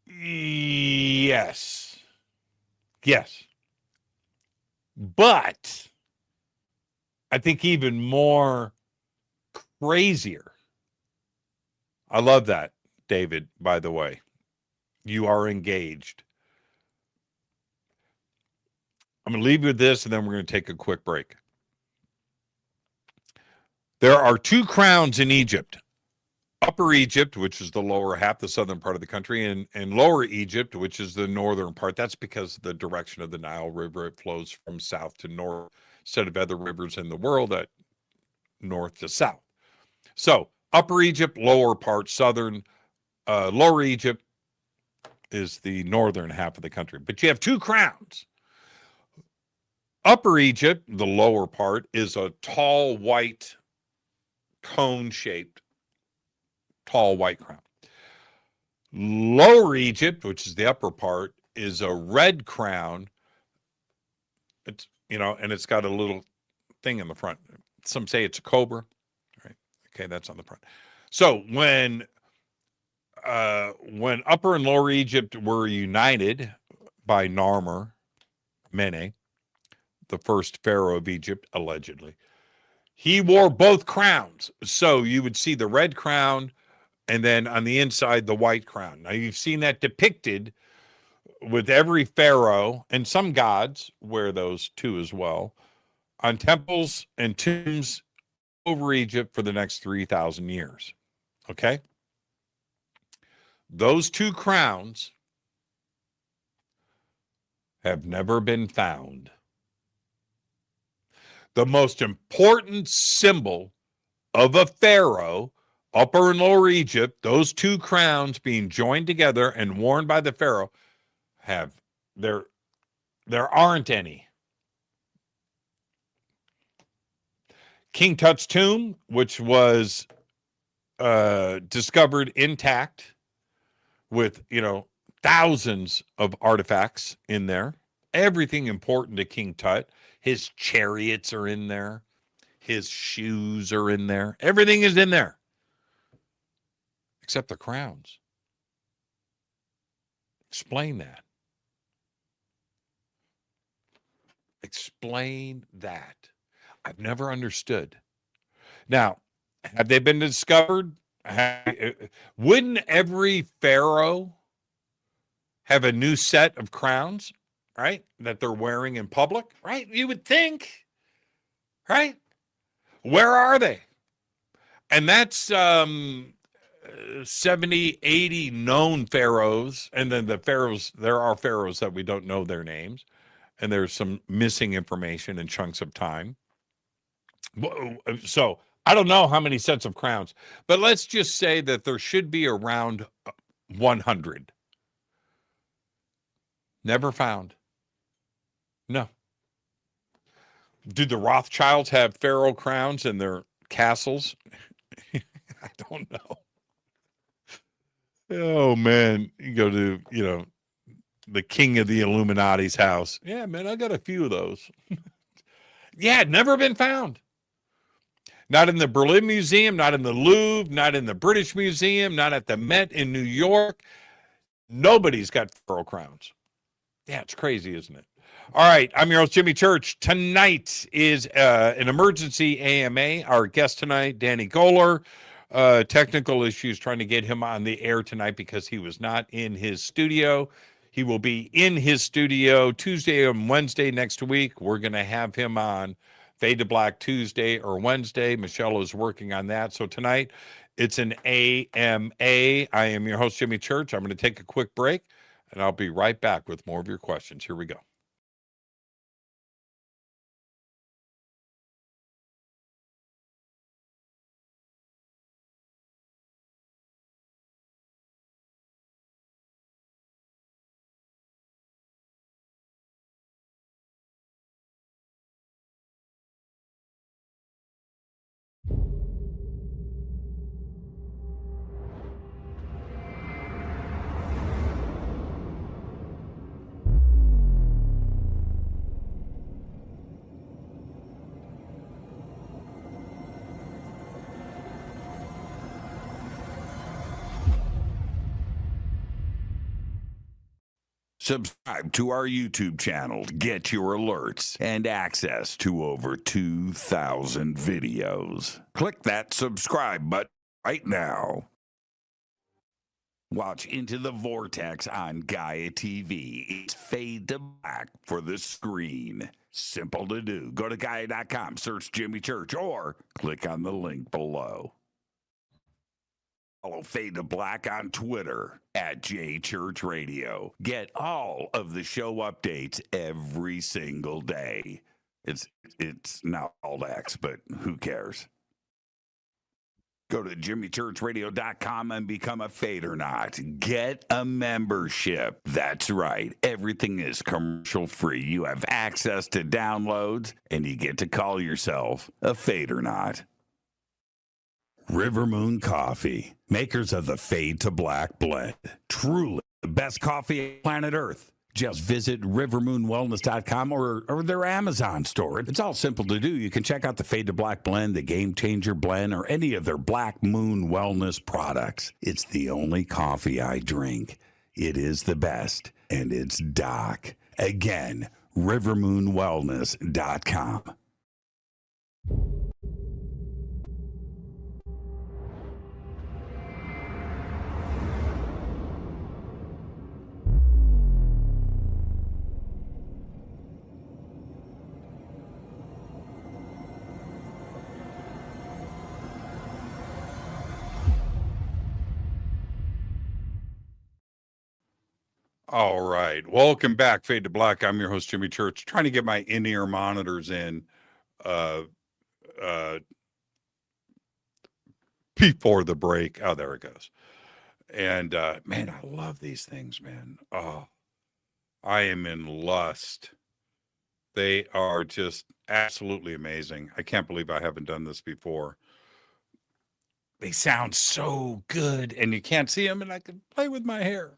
Yes. Yes. But I think even more crazier. I love that, David, by the way. You are engaged. I'm going to leave you with this, and then we're going to take a quick break. There are two crowns in Egypt. Upper Egypt, which is the lower half, the southern part of the country, and Lower Egypt, which is the northern part. That's because of the direction of the Nile River. It flows from south to north instead of other rivers in the world at north to south. So Upper Egypt, lower part, southern. Lower Egypt is the northern half of the country. But you have two crowns. Upper Egypt, the lower part, is a tall, white, cone-shaped tall white crown. Lower Egypt, which is the upper part, is a red crown. It's, and it's got a little thing in the front. Some say it's a cobra. Right? Okay, that's on the front. So when Upper and Lower Egypt were united by Narmer Mene, the first pharaoh of Egypt, allegedly, he wore both crowns. So you would see the red crown, and then on the inside, the white crown. Now, you've seen that depicted with every pharaoh, and some gods wear those too as well, on temples and tombs over Egypt for the next 3,000 years. Okay? Those two crowns have never been found. The most important symbol of a pharaoh, Upper and Lower Egypt, those two crowns being joined together and worn by the pharaoh, there aren't any. King Tut's tomb, which was discovered intact with, thousands of artifacts in there, everything important to King Tut. His chariots are in there. His shoes are in there. Everything is in there. Except the crowns. Explain that. Explain that. I've never understood. Now, have they been discovered? Wouldn't every pharaoh have a new set of crowns, right? That they're wearing in public, right? You would think, right? Where are they? And that's 70, 80 known pharaohs. And then there are pharaohs that we don't know their names. And there's some missing information in chunks of time. So I don't know how many sets of crowns, but let's just say that there should be around 100. Never found. No. Do the Rothschilds have pharaoh crowns in their castles? I don't know. Oh, man. You go to, the king of the Illuminati's house. Yeah, man, I got a few of those. Yeah, never been found. Not in the Berlin Museum, not in the Louvre, not in the British Museum, not at the Met in New York. Nobody's got pharaoh crowns. Yeah, it's crazy, isn't it? All right, I'm your host, Jimmy Church. Tonight is an emergency AMA. Our guest tonight, Danny Goler. Technical issues trying to get him on the air tonight because he was not in his studio. He will be in his studio Tuesday and Wednesday next week. We're going to have him on Fade to Black Tuesday or Wednesday. Michelle is working on that. So tonight, it's an AMA. I am your host, Jimmy Church. I'm going to take a quick break, and I'll be right back with more of your questions. Here we go. Subscribe to our YouTube channel to get your alerts and access to over 2,000 videos. Click that subscribe button right now. Watch Into the Vortex on Gaia TV. It's Fade to Black for the screen. Simple to do. Go to Gaia.com, search Jimmy Church, or click on the link below. Follow Fade to Black on Twitter at JChurchRadio. Get all of the show updates every single day. It's now called X, but who cares? Go to JimmyChurchRadio.com and become a Fadernaut. Get a membership. That's right. Everything is commercial free. You have access to downloads, and you get to call yourself a Fadernaut. River Moon Coffee, makers of the Fade to Black blend. Truly the best coffee on planet Earth. Just visit rivermoonwellness.com or their Amazon store. It's all simple to do. You can check out the Fade to Black blend, the Game Changer blend, or any of their Black Moon Wellness products. It's the only coffee I drink. It is the best, and it's Doc. Again, rivermoonwellness.com. All right. Welcome back, Fade to Black. I'm your host, Jimmy Church, trying to get my in-ear monitors in before the break. Oh, there it goes. And man, I love these things, man. Oh, I am in lust. They are just absolutely amazing. I can't believe I haven't done this before. They sound so good, and you can't see them, and I can play with my hair.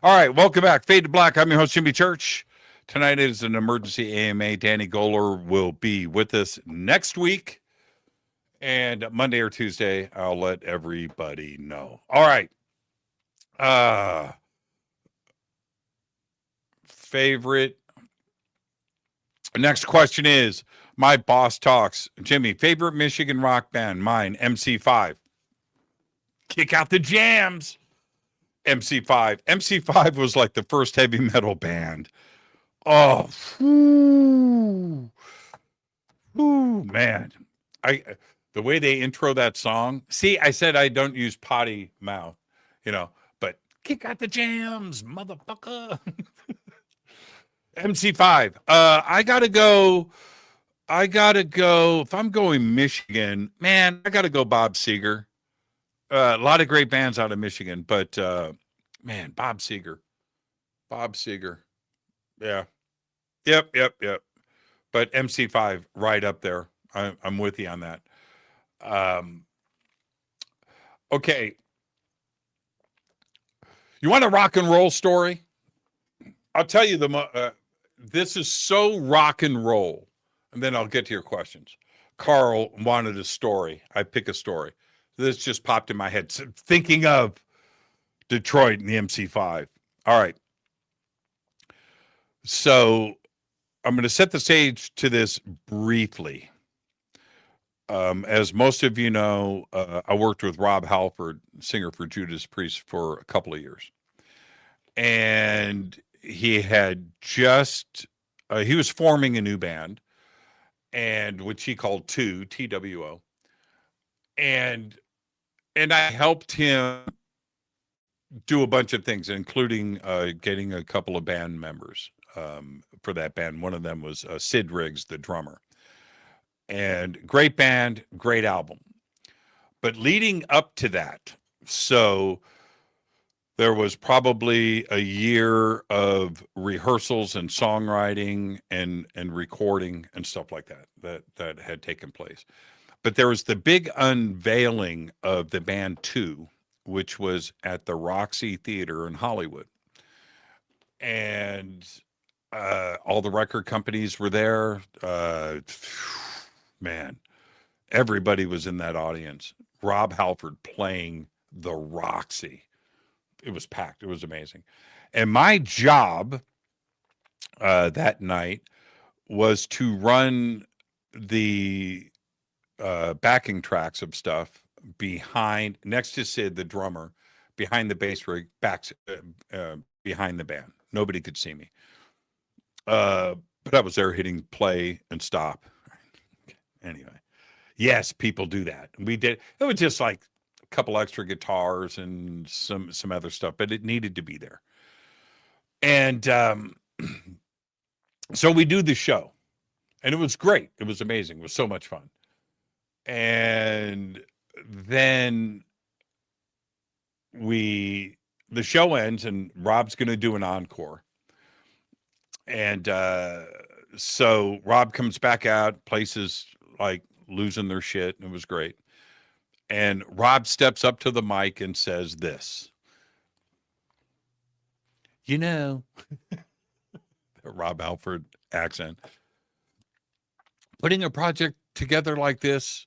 All right, welcome back. Fade to Black. I'm your host, Jimmy Church. Tonight is an emergency AMA. Danny Goler will be with us next week. And Monday or Tuesday, I'll let everybody know. All right. Favorite. Next question is, my boss talks. Jimmy, favorite Michigan rock band? Mine, MC5. Kick out the jams. MC5. MC5 was like the first heavy metal band. Oh, man. The way they intro that song. See, I said I don't use potty mouth, but kick out the jams, motherfucker. MC5. I gotta go. If I'm going Michigan, man, I gotta go Bob Seger. A lot of great bands out of Michigan, but man, Bob Seger. Yeah. Yep. But MC5 right up there. I'm with you on that. Okay. You want a rock and roll story? I'll tell you this is so rock and roll, and then I'll get to your questions. Carl wanted a story. I pick a story. This just popped in my head. Thinking of Detroit and the MC5. All right. So I'm going to set the stage to this briefly. As most of you know, I worked with Rob Halford, singer for Judas Priest, for a couple of years. And he had he was forming a new band, and which he called TWO. And I helped him do a bunch of things, including getting a couple of band members for that band. One of them was Sid Riggs, the drummer. And great band, great album. But leading up to that, so there was probably a year of rehearsals and songwriting and recording and stuff like that had taken place. But there was the big unveiling of the band 2, which was at the Roxy Theater in Hollywood. And all the record companies were there. Man, everybody was in that audience. Rob Halford playing the Roxy. It was packed. It was amazing. And my job that night was to run the backing tracks of stuff next to Sid, the drummer, behind the bass rig, behind the band. Nobody could see me. But I was there hitting play and stop. Anyway, yes, people do that. We did. It was just like a couple extra guitars and some other stuff, but it needed to be there. And so we do the show, and it was great. It was amazing. It was so much fun. And then the show ends, and Rob's going to do an encore. And so Rob comes back out, places like losing their shit, and it was great. And Rob steps up to the mic and says this. The Rob Halford accent. Putting a project together like this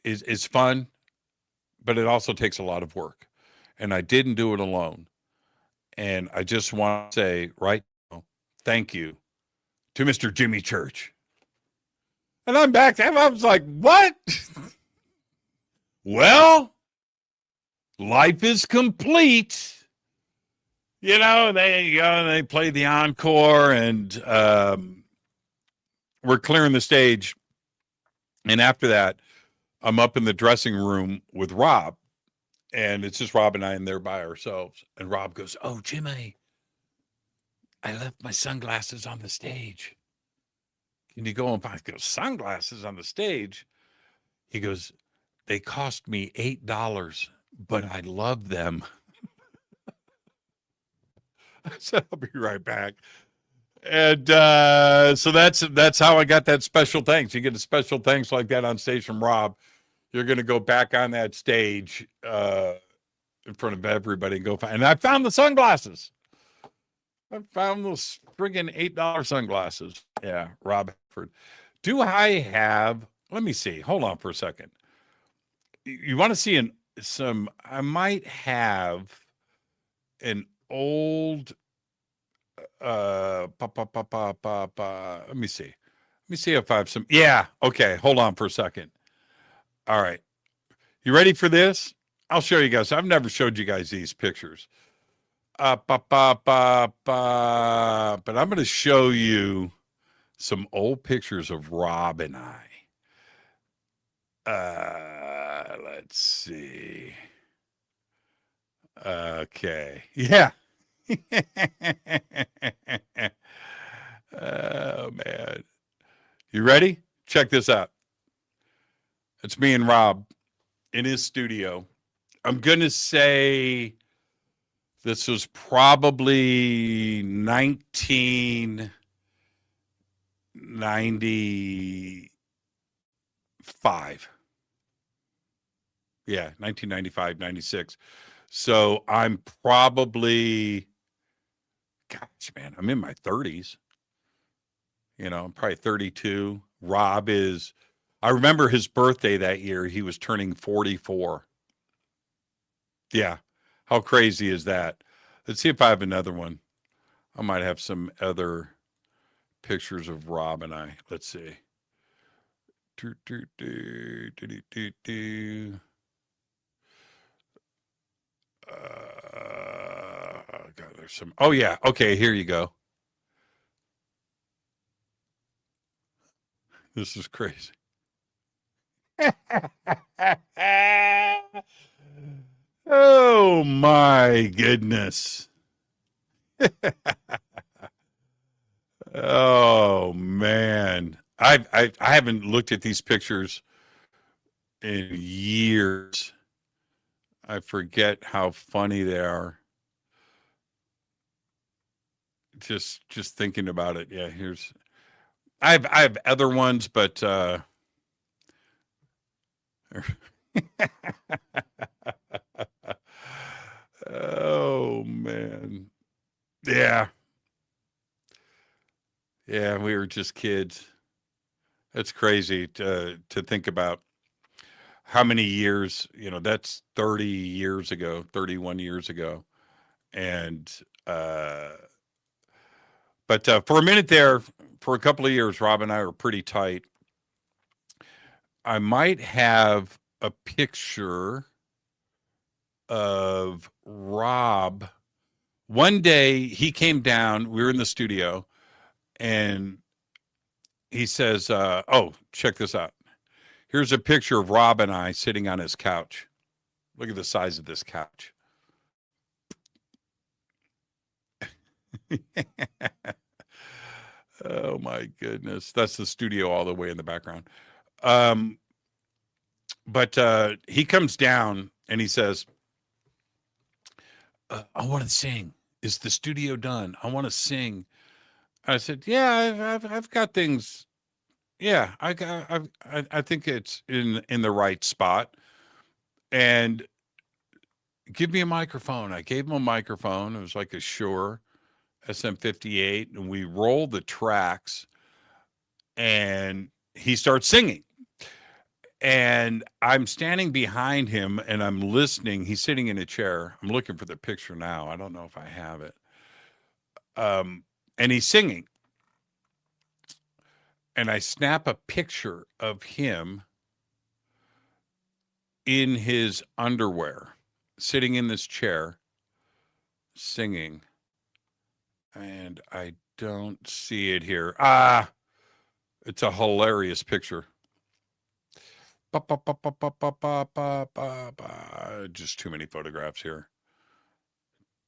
is fun, but it also takes a lot of work. And I didn't do it alone. And I just want to say right now, thank you to Mr. Jimmy Church. And I'm back to him. I was like, what? Well, life is complete. They play the encore, and we're clearing the stage. And after that, I'm up in the dressing room with Rob, and it's just Rob and I in there by ourselves. And Rob goes, "Oh, Jimmy, I left my sunglasses on the stage. Can you go and find?" I go, "Sunglasses on the stage?" He goes, "They cost me $8, but I love them." I said, "I'll be right back." And so that's how I got that special thanks. You get a special thanks like that on stage from Rob. You're going to go back on that stage in front of everybody and go find. And I found the sunglasses. I found those friggin' $8 sunglasses. Yeah, Rob Halford. Do I have? Let me see. Hold on for a second. You want to see I might have an old. Let me see. Let me see if I have some. Yeah. Okay. Hold on for a second. All right. You ready for this? I'll show you guys. I've never showed you guys these pictures. But I'm going to show you some old pictures of Rob and I. Let's see. Okay. Yeah. Oh, man. You ready? Check this out. It's me and Rob in his studio. I'm going to say this was probably 1995. Yeah, 1995, 96. So I'm probably, gosh, man, I'm in my 30s. You know, I'm probably 32. Rob is, I remember his birthday that year. He was turning 44. Yeah. How crazy is that? Let's see if I have another one. I might have some other pictures of Rob and I. Let's see. God, there's some. Oh, yeah. Okay. Here you go. This is crazy. Oh my goodness. Oh man. I haven't looked at these pictures in years. I forget how funny they are. Just thinking about it. Yeah, here's I have other ones, but oh man. Yeah. Yeah, we were just kids. That's crazy to think about how many years, that's 30 years ago, 31 years ago. And but for a minute there, for a couple of years, Rob and I were pretty tight. I might have a picture of Rob. One day he came down, we were in the studio, and he says, oh, check this out. Here's a picture of Rob and I sitting on his couch. Look at the size of this couch. Oh my goodness. That's the studio all the way in the background. But he comes down and he says, I want to sing. Is the studio done? I want to sing. I said, yeah, I've got things. Yeah, I think it's in the right spot. And give me a microphone. I gave him a microphone. It was like a Shure SM58, and we rolled the tracks, and he starts singing. And I'm standing behind him, and I'm listening. He's sitting in a chair. I'm looking for the picture now. I don't know if I have it. And he's singing. And I snap a picture of him in his underwear, sitting in this chair, singing. And I don't see it here. It's a hilarious picture. Just too many photographs here.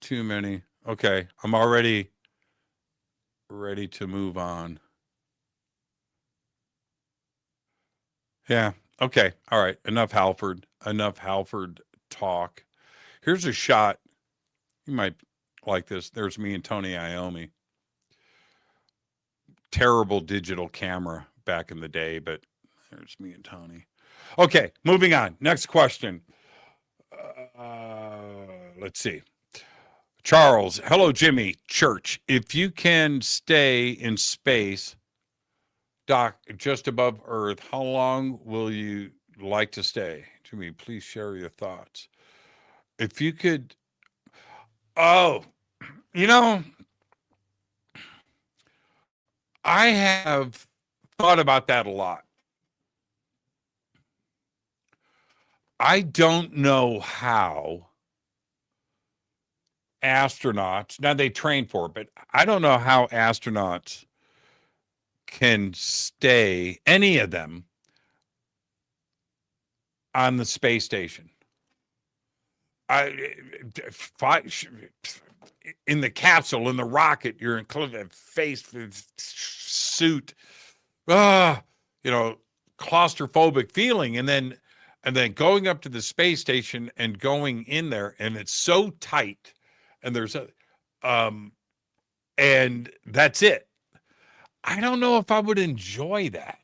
Too many. Okay, I'm already ready to move on. Yeah. Okay. All right. Enough Halford talk. Here's a shot. You might like this. There's me and Tony Iommi. Terrible digital camera back in the day, but there's me and Tony. Okay, moving on. Next question. Let's see. Charles, hello, Jimmy Church. If you can stay in space, Doc, just above Earth, how long will you like to stay? Jimmy, please share your thoughts. If you could, I have thought about that a lot. I don't know how astronauts, now they train for it, but I don't know how astronauts can stay, any of them, on the space station. In the capsule, in the rocket, you're in face suit, claustrophobic feeling, and then going up to the space station and going in there, and it's so tight, and there's and that's it. I don't know if I would enjoy that.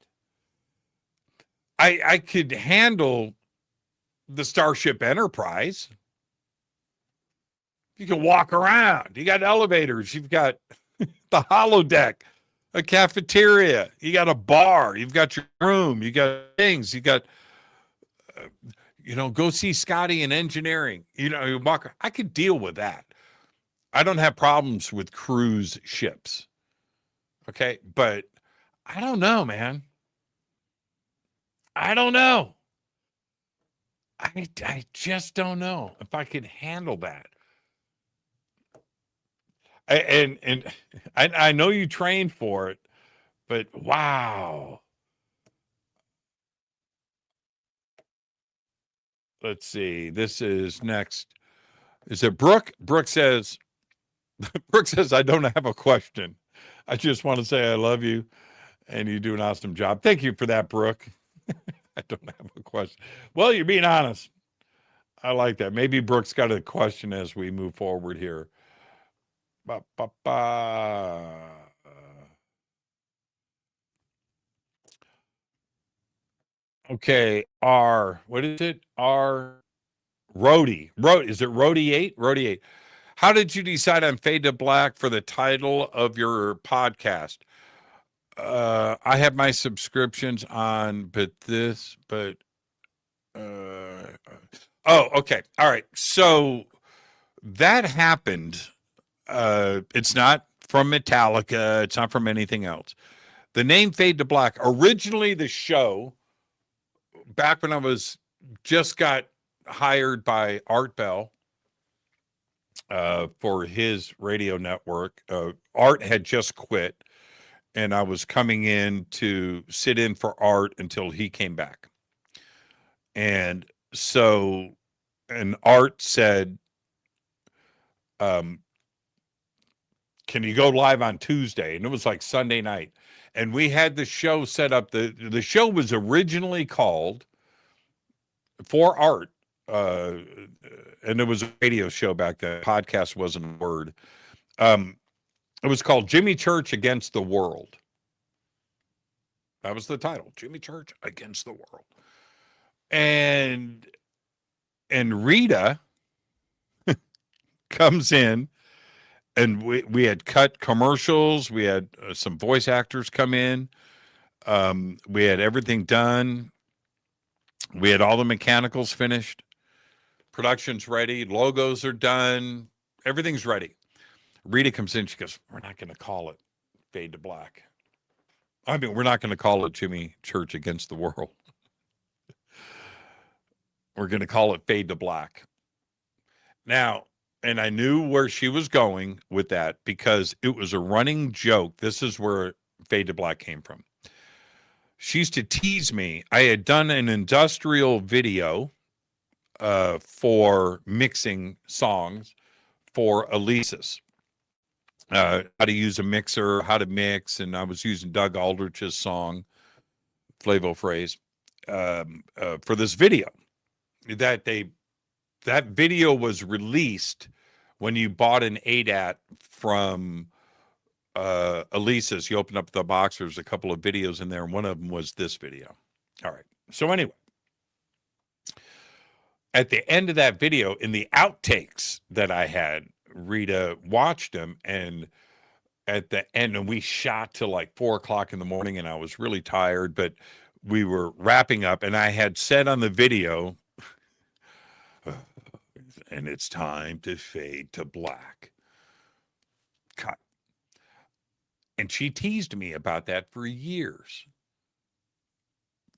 I could handle the Starship Enterprise. You can walk around. You got elevators. You've got the holodeck, a cafeteria. You got a bar. You've got your room. You got things. You got, go see Scotty in engineering. You walk. I could deal with that. I don't have problems with cruise ships. Okay, but I don't know, man. I don't know. I just don't know if I could handle that. And I know you trained for it, but wow. Let's see. This is next. Is it Brooke? Brooke says, I don't have a question. I just want to say I love you and you do an awesome job. Thank you for that, Brooke. I don't have a question. Well, you're being honest. I like that. Maybe Brooke's got a question as we move forward here. Okay, what is it? Rhodey. Is it Rhodey 8? Rhodey 8. How did you decide on Fade to Black for the title of your podcast? I have my subscriptions on, okay. All right. So that happened. It's not from Metallica. It's not from anything else. The name Fade to Black, originally the show, back when I just got hired by Art Bell for his radio network. Art had just quit, and I was coming in to sit in for Art until he came back. And Art said, can you go live on Tuesday? And it was like Sunday night. And we had the show set up. The show was originally called, for Art, and it was a radio show back then. Podcast wasn't a word. It was called Jimmy Church Against the World. That was the title, Jimmy Church Against the World. And Rita comes in, and we had cut commercials. We had some voice actors come in. We had everything done. We had all the mechanicals finished. Production's ready. Logos are done. Everything's ready. Rita comes in. She goes, we're not going to call it Fade to Black. I mean, we're not going to call it Jimmy Church Against the World. We're going to call it Fade to Black. Now, and I knew where she was going with that because it was a running joke. This is where Fade to Black came from. She used to tease me. I had done an industrial video for mixing songs for Elisa's. How to use a mixer, how to mix, and I was using Doug Aldrich's song, Flavor Phrase, for this video. That video was released when you bought an ADAT from Elisa's. You open up the box, there's a couple of videos in there, and one of them was this video. All right. So anyway, at the end of that video, in the outtakes that I had, Rita watched them, and at the end, and we shot till like 4:00 in the morning, and I was really tired, but we were wrapping up, and I had said on the video, and it's time to fade to black. Cut. And she teased me about that for years.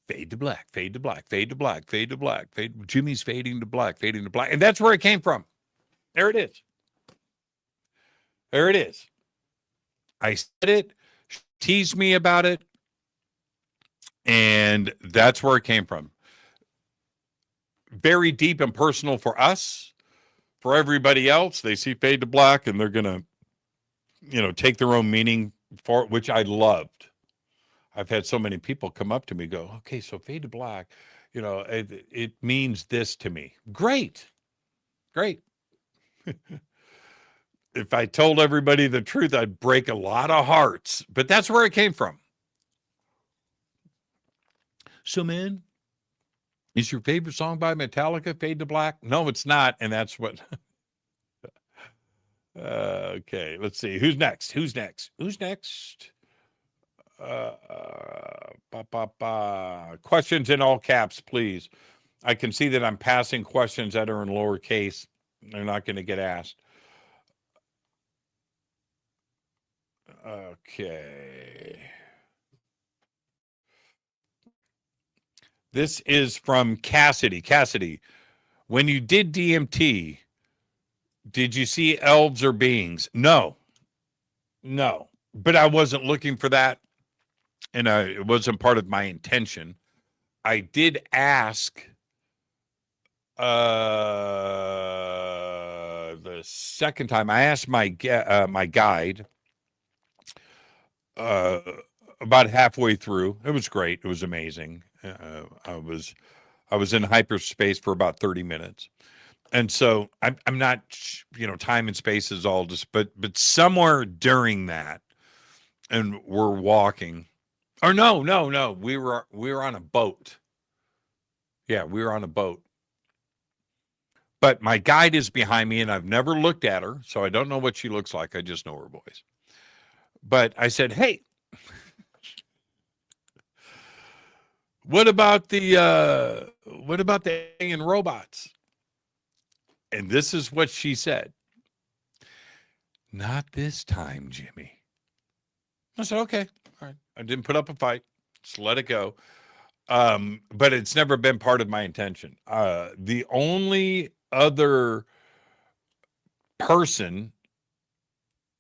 Fade to black, fade to black, fade to black, fade to black, Jimmy's fading to black, fading to black. And that's where it came from. There it is. There it is. I said it, she teased me about it, and that's where it came from. Very deep and personal for us. For everybody else, they see fade to black and they're going to, take their own meaning for it, which I loved. I've had so many people come up to me, go, okay, so fade to black, it means this to me. Great. If I told everybody the truth, I'd break a lot of hearts, but that's where it came from. So, man, is your favorite song by Metallica Fade to Black? No, it's not. And that's what. Okay, let's see. Who's next? Questions in all caps, please. I can see that I'm passing questions that are in lowercase. They're not going to get asked. Okay. This is from Cassidy. Cassidy, when you did DMT, did you see elves or beings? No. But I wasn't looking for that, and it wasn't part of my intention. I did ask the second time. I asked my guide about halfway through. It was great. It was amazing. I was in hyperspace for about 30 minutes. And so I'm not, time and space is all just, but somewhere during that, and we're walking, or no, we were on a boat. Yeah, we were on a boat. But my guide is behind me, and I've never looked at her, so I don't know what she looks like. I just know her voice. But I said, hey, what about the alien robots? And this is what she said. Not this time, Jimmy. I said, okay, all right. I didn't put up a fight. Just let it go. But it's never been part of my intention. The only other person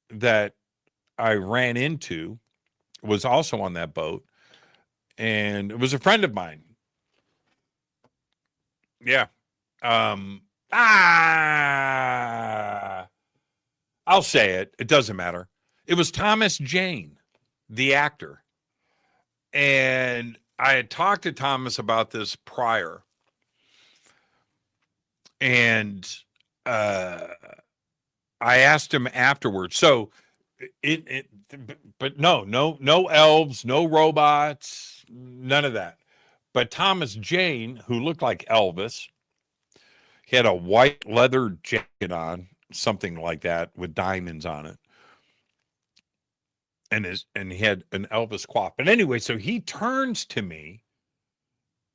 that I ran into was also on that boat, and it was a friend of mine. Yeah. I'll say it. It doesn't matter. It was Thomas Jane, the actor. And I had talked to Thomas about this prior. And I asked him afterwards. So but no elves, no robots, none of that. But Thomas Jane, who looked like Elvis, he had a white leather jacket on, something like that, with diamonds on it. And he had an Elvis coif. But anyway, so he turns to me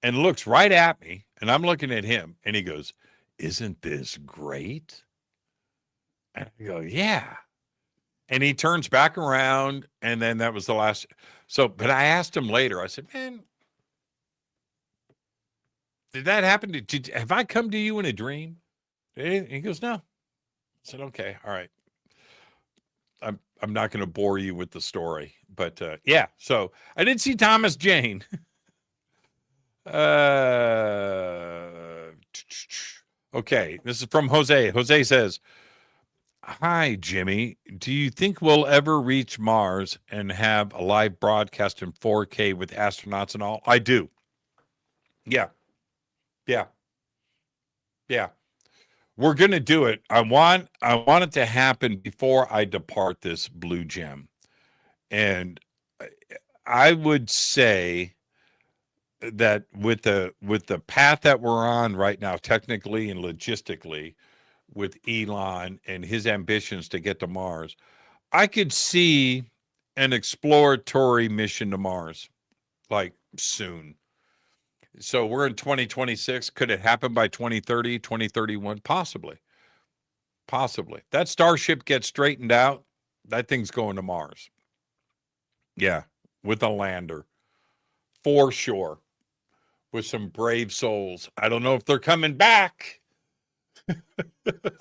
and looks right at me, and I'm looking at him, and he goes, "Isn't this great?" And I go, "Yeah." And he turns back around, and then that was the last. So, but I asked him later, I said, "Man, did that happen? Have I come to you in a dream?" He goes, "No." I said, "Okay, all right. I'm not going to bore you with the story, but yeah." So I did see Thomas Jane. Okay, this is from Jose. Jose says, "Hi, Jimmy. Do you think we'll ever reach Mars and have a live broadcast in 4K with astronauts and all?" I do. Yeah. We're going to do it. I want it to happen before I depart this blue gem. And I would say that with the path that we're on right now, technically and logistically, with Elon and his ambitions to get to Mars, I could see an exploratory mission to Mars, like, soon. So we're in 2026. Could it happen by 2030, 2031? Possibly. That Starship gets straightened out, that thing's going to Mars. Yeah, with a lander. For sure. with some brave souls. I don't know if they're coming back.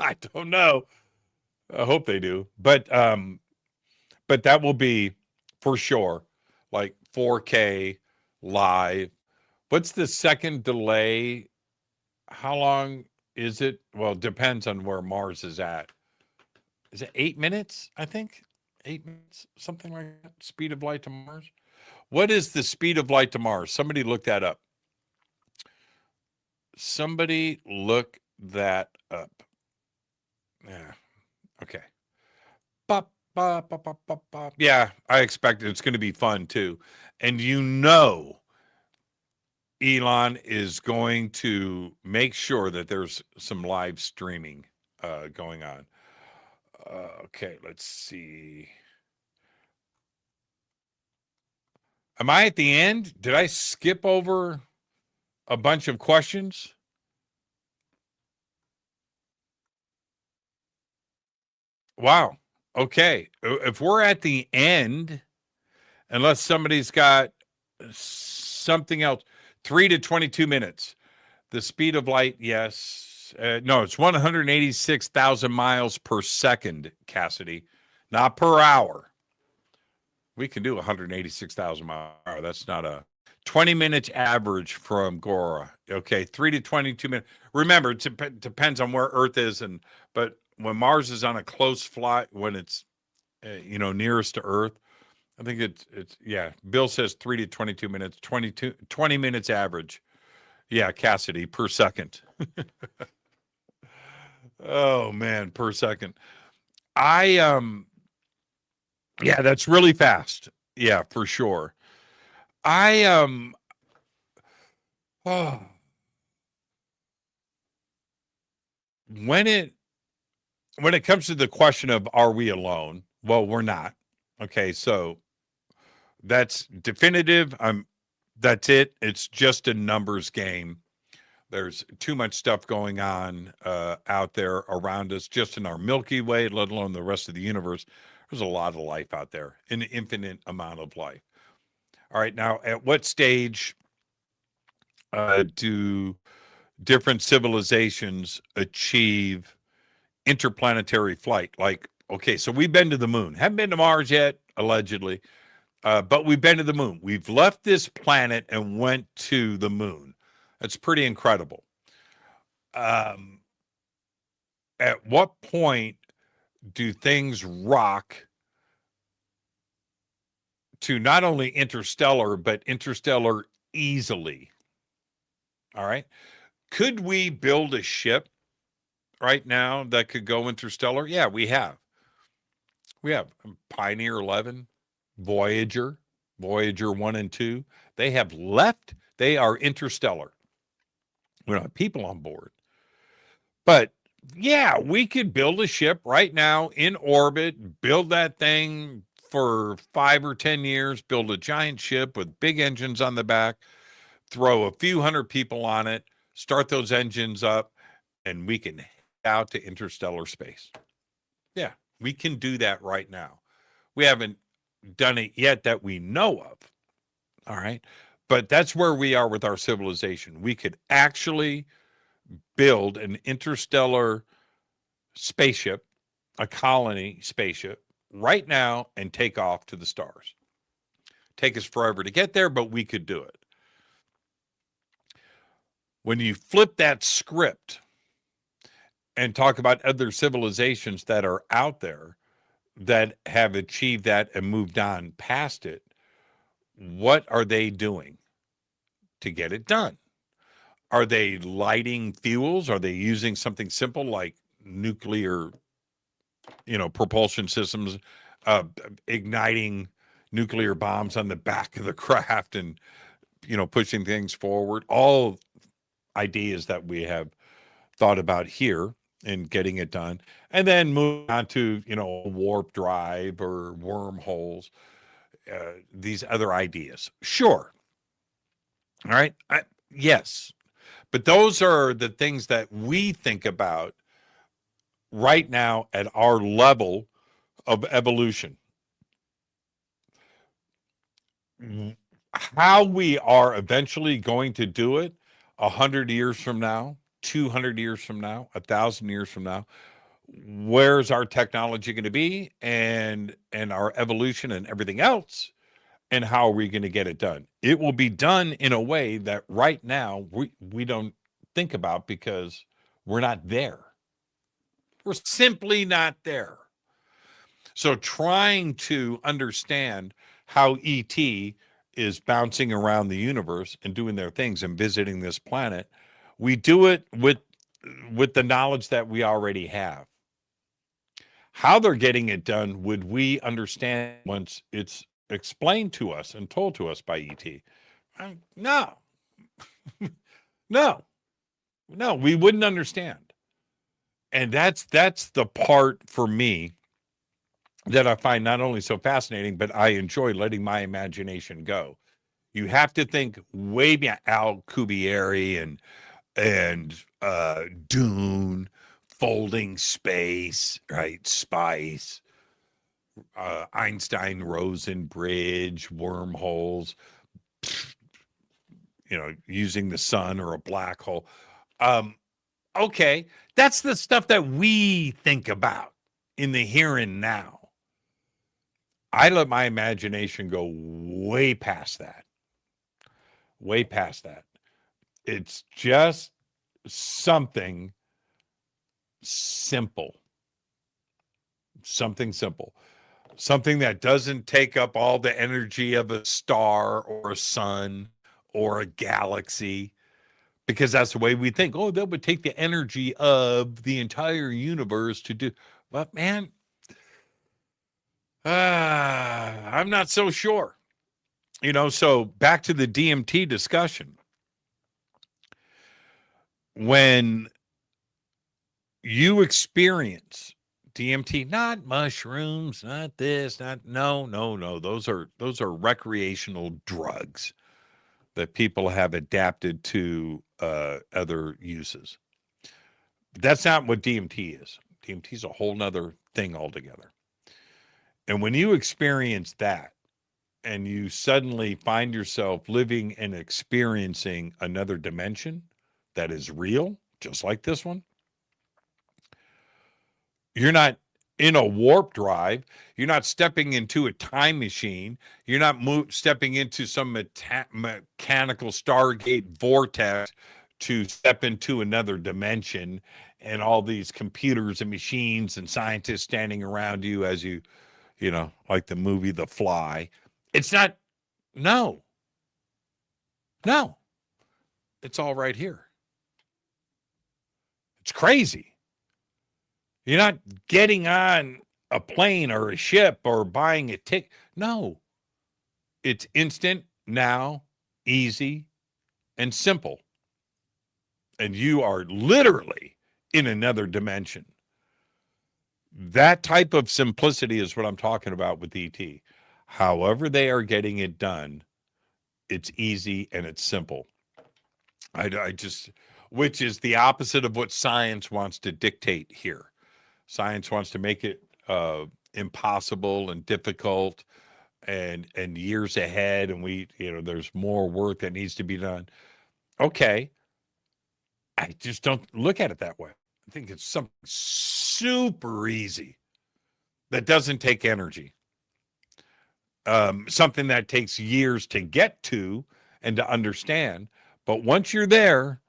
I don't know. I hope they do. But that will be for sure like 4K live. What's the second delay? How long is it? Well, it depends on where Mars is at. Is it 8 minutes? I think 8 minutes, something like that. Speed of light to Mars. What is the speed of light to Mars? Somebody look that up. Somebody look that up. Yeah. Okay. Bop, bop, bop, bop, bop, bop. Yeah, I expect it's going to be fun too. And Elon is going to make sure that there's some live streaming going on. Okay, let's see. Am I at the end? Did I skip over a bunch of questions? Wow. Okay. If we're at the end, unless somebody's got something else, 3 to 22 minutes. The speed of light, yes. No, it's 186,000 miles per second, Cassidy, not per hour. We can do 186,000 miles per hour. That's not a 20 minutes average from Goler. Okay, 3 to 22 minutes. Remember, it depends on where Earth is, but when Mars is on a close flight, when it's nearest to Earth, I think it's yeah. Bill says 3 to 22 minutes, 20 minutes average. Yeah, Cassidy, per second. Oh man, per second. Yeah, that's really fast. Yeah, for sure. Oh, when it comes to the question of are we alone? Well, we're not. Okay, so that's definitive. That's it. It's just a numbers game. There's too much stuff going on out there around us, just in our Milky Way, let alone the rest of the universe. There's a lot of life out there, an infinite amount of life. All right, now at what stage do different civilizations achieve interplanetary flight? Like, okay, so we've been to the moon, haven't been to Mars yet, allegedly, but we've been to the moon. We've left this planet and went to the moon. That's pretty incredible. At what point do things rock to not only interstellar, but interstellar easily? All right. Could we build a ship right now that could go interstellar? Yeah, we have. We have Pioneer 11, Voyager 1 and 2. They have left. They are interstellar. We don't have people on board. But yeah, we could build a ship right now in orbit, build that thing for 5 or 10 years, build a giant ship with big engines on the back, throw a few hundred people on it, start those engines up, and we can head out to interstellar space. Yeah, we can do that right now. We haven't done it yet that we know of. All right. But that's where we are with our civilization. We could actually build an interstellar spaceship, a colony spaceship, right now and take off to the stars. Take us forever to get there, but we could do it. When you flip that script and talk about other civilizations that are out there that have achieved that and moved on past it, what are they doing to get it done? Are they lighting fuels? Are they using something simple like nuclear, propulsion systems, igniting nuclear bombs on the back of the craft and, pushing things forward? All ideas that we have thought about here and getting it done. And then move on to, warp drive or wormholes, these other ideas. Sure. All right. Yes. But those are the things that we think about right now at our level of evolution. How we are eventually going to do it 100 years from now, 200 years from now, 1,000 years from now, where's our technology going to be, and our evolution and everything else, and how are we going to get it done? It will be done in a way that right now we don't think about because we're not there. We're simply not there. So trying to understand how ET is bouncing around the universe and doing their things and visiting this planet, we do it with the knowledge that we already have. How they're getting it done would we understand once it's explained to us and told to us by ET? No. No, we wouldn't understand. And that's the part for me that I find not only so fascinating, but I enjoy letting my imagination go. You have to think way beyond Alcubierre and Dune, folding space, right? Spice, Einstein-Rosen bridge, wormholes, using the sun or a black hole. Okay, that's the stuff that we think about in the here and now. I let my imagination go way past that. Way past that. It's just something simple. Something simple. Something that doesn't take up all the energy of a star or a sun or a galaxy, because that's the way we think. Oh, that would take the energy of the entire universe to do. But man, I'm not so sure. So back to the DMT discussion. When you experience DMT, not mushrooms, not this, no. Those are recreational drugs that people have adapted to other uses. But that's not what DMT is. DMT is a whole nother thing altogether. And when you experience that and you suddenly find yourself living and experiencing another dimension that is real, just like this one, you're not in a warp drive. You're not stepping into a time machine. You're not stepping into some mechanical Stargate vortex to step into another dimension and all these computers and machines and scientists standing around you as you like the movie The Fly. It's not, no. It's all right here. It's crazy. You're not getting on a plane or a ship or buying a ticket. No. It's instant, now, easy, and simple. And you are literally in another dimension. That type of simplicity is what I'm talking about with ET. However they are getting it done, it's easy and it's simple. Which is the opposite of what science wants to dictate here. Science wants to make it impossible and difficult and years ahead, and there's more work that needs to be done. Okay. I just don't look at it that way. I think it's something super easy that doesn't take energy. Something that takes years to get to and to understand. But once you're there,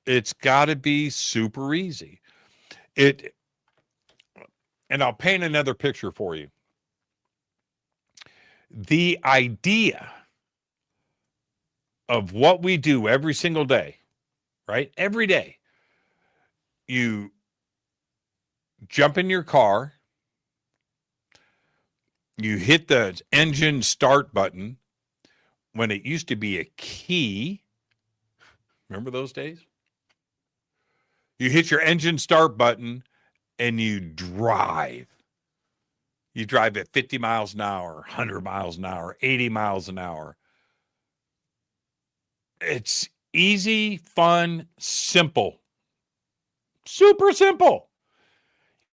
it's got to be super easy. And I'll paint another picture for you. The idea of what we do every single day, right? Every day, you jump in your car, you hit the engine start button when it used to be a key. Remember those days? You hit your engine start button and you drive. You drive at 50 miles an hour, 100 miles an hour, 80 miles an hour. It's easy, fun, simple. Super simple.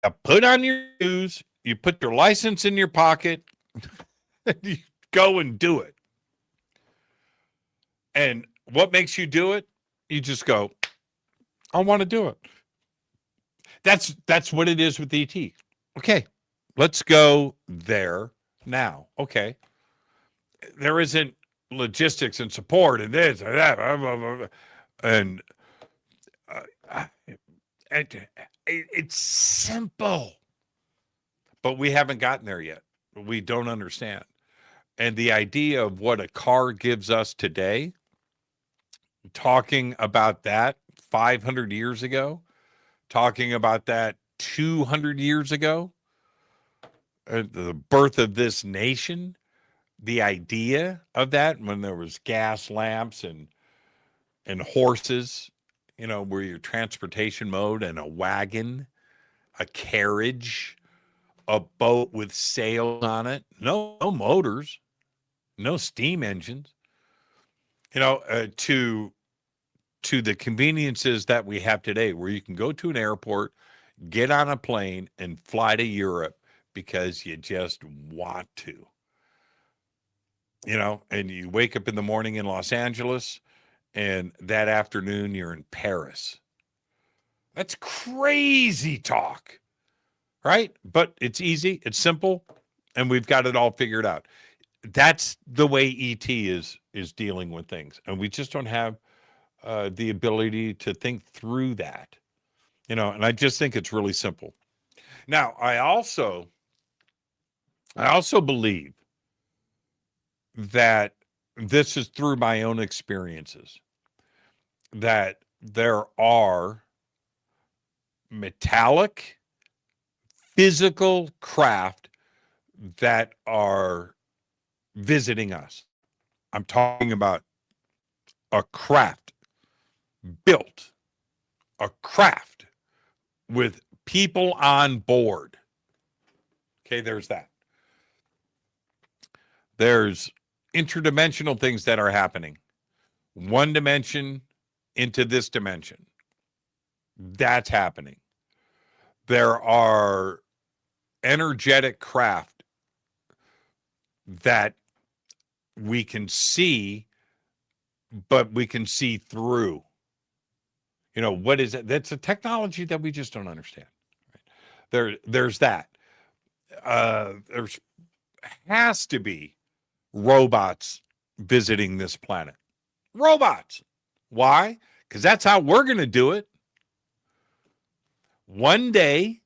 You put on your shoes, you put your license in your pocket, and you go and do it. And what makes you do it? You just go, I want to do it. That's what it is with ET. Okay, let's go there now. Okay. There isn't logistics and support and this and that. And it's simple. But we haven't gotten there yet. We don't understand. And the idea of what a car gives us today, talking about that 500 years ago, talking about that 200 years ago, the birth of this nation, the idea of that when there was gas lamps and horses, were your transportation mode, and a wagon, a carriage, a boat with sails on it, no motors, no steam engines, to the conveniences that we have today, where you can go to an airport, get on a plane, and fly to Europe because you just want to. And you wake up in the morning in Los Angeles, and that afternoon you're in Paris. That's crazy talk, right? But it's easy, it's simple, and we've got it all figured out. That's the way ET is dealing with things, and we just don't have the ability to think through that, and I just think it's really simple. Now, I also believe that this is through my own experiences, that there are metallic, physical craft that are visiting us. I'm talking about a craft built, a craft with people on board. Okay, there's that. There's interdimensional things that are happening. One dimension into this dimension. That's happening. There are energetic craft that we can see, but we can see through. What is it? That's a technology that we just don't understand. There's that. There's has to be robots visiting this planet. Robots. Why? Because that's how we're going to do it. One day,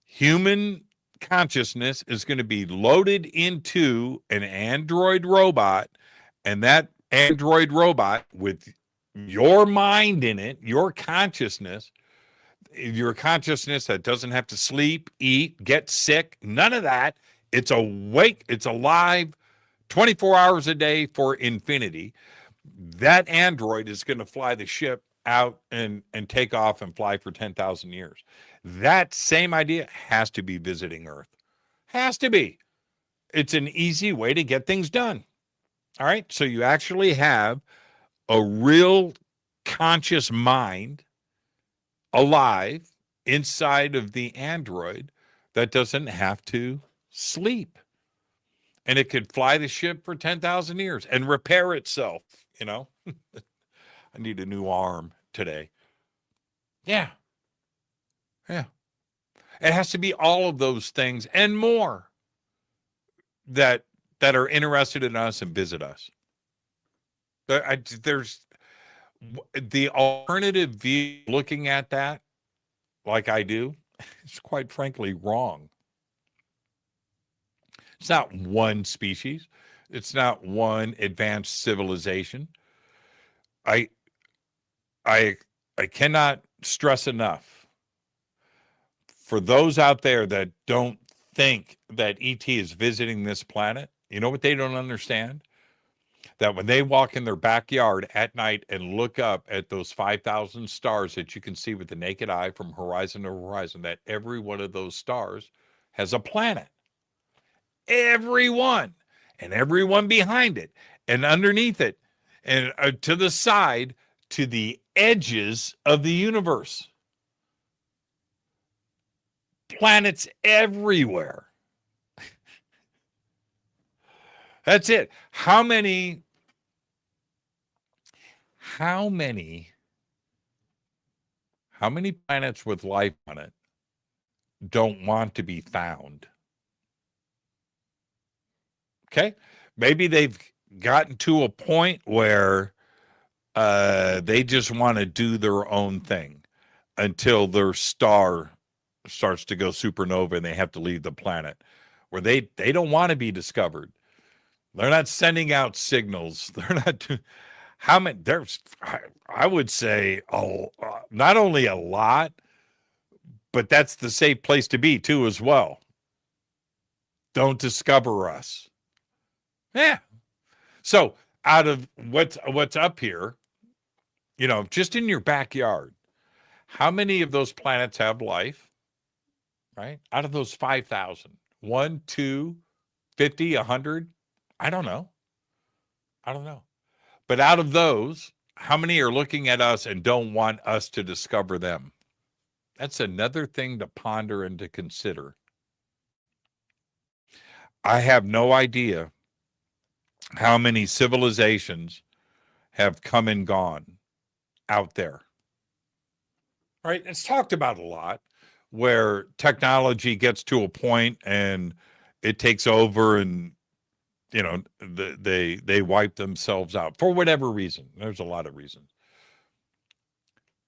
human consciousness is going to be loaded into an android robot, and that android robot with your mind in it, your consciousness that doesn't have to sleep, eat, get sick, none of that. It's awake, it's alive 24 hours a day for infinity. That android is going to fly the ship out and take off and fly for 10,000 years. That same idea has to be visiting Earth. Has to be. It's an easy way to get things done. All right. So you actually have a real conscious mind alive inside of the android that doesn't have to sleep. And it could fly the ship for 10,000 years and repair itself, I need a new arm today. Yeah. It has to be all of those things and more that are interested in us and visit us. There's the alternative view looking at that, like I do, is quite frankly wrong. It's not one species. It's not one advanced civilization. I cannot stress enough for those out there that don't think that ET is visiting this planet. You know what they don't understand? That when they walk in their backyard at night and look up at those 5,000 stars that you can see with the naked eye from horizon to horizon, that every one of those stars has a planet. Every one. And every one behind it and underneath it and to the side, to the edges of the universe. Planets everywhere. That's it. How many how many planets with life on it don't want to be found? Okay. Maybe they've gotten to a point where they just want to do their own thing until their star starts to go supernova and they have to leave the planet, where they don't want to be discovered. They're not sending out signals. They're not how many? There's, I would say, not only a lot, but that's the safe place to be too, as well. Don't discover us. Yeah. So out of what's up here, just in your backyard, how many of those planets have life? Right? Out of those 5,000, 1, 2, 50, 100, I don't know. But out of those, how many are looking at us and don't want us to discover them? That's another thing to ponder and to consider. I have no idea how many civilizations have come and gone out there. Right? It's talked about a lot, where technology gets to a point and it takes over, and they wipe themselves out for whatever reason. There's a lot of reasons.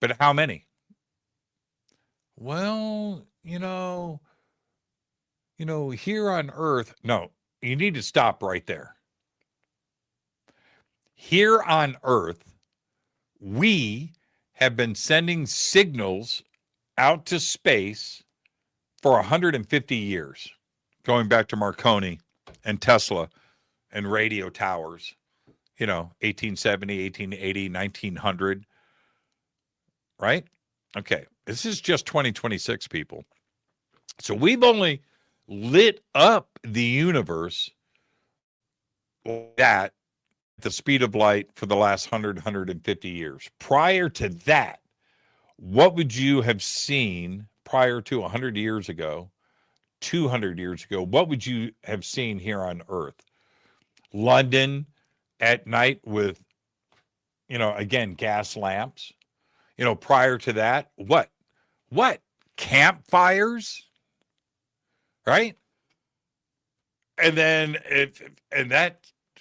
But how many? Well, here on Earth, no, you need to stop right there. Here on Earth, we have been sending signals out to space for 150 years, going back to Marconi and Tesla and radio towers, 1870, 1880, 1900, right? Okay, this is just 2026, people. So we've only lit up the universe at the speed of light for the last 150 years. Prior to that, what would you have seen prior to 100 years ago, 200 years ago? What would you have seen here on Earth? London at night with, again, gas lamps. Prior to that, what? Campfires, right? And then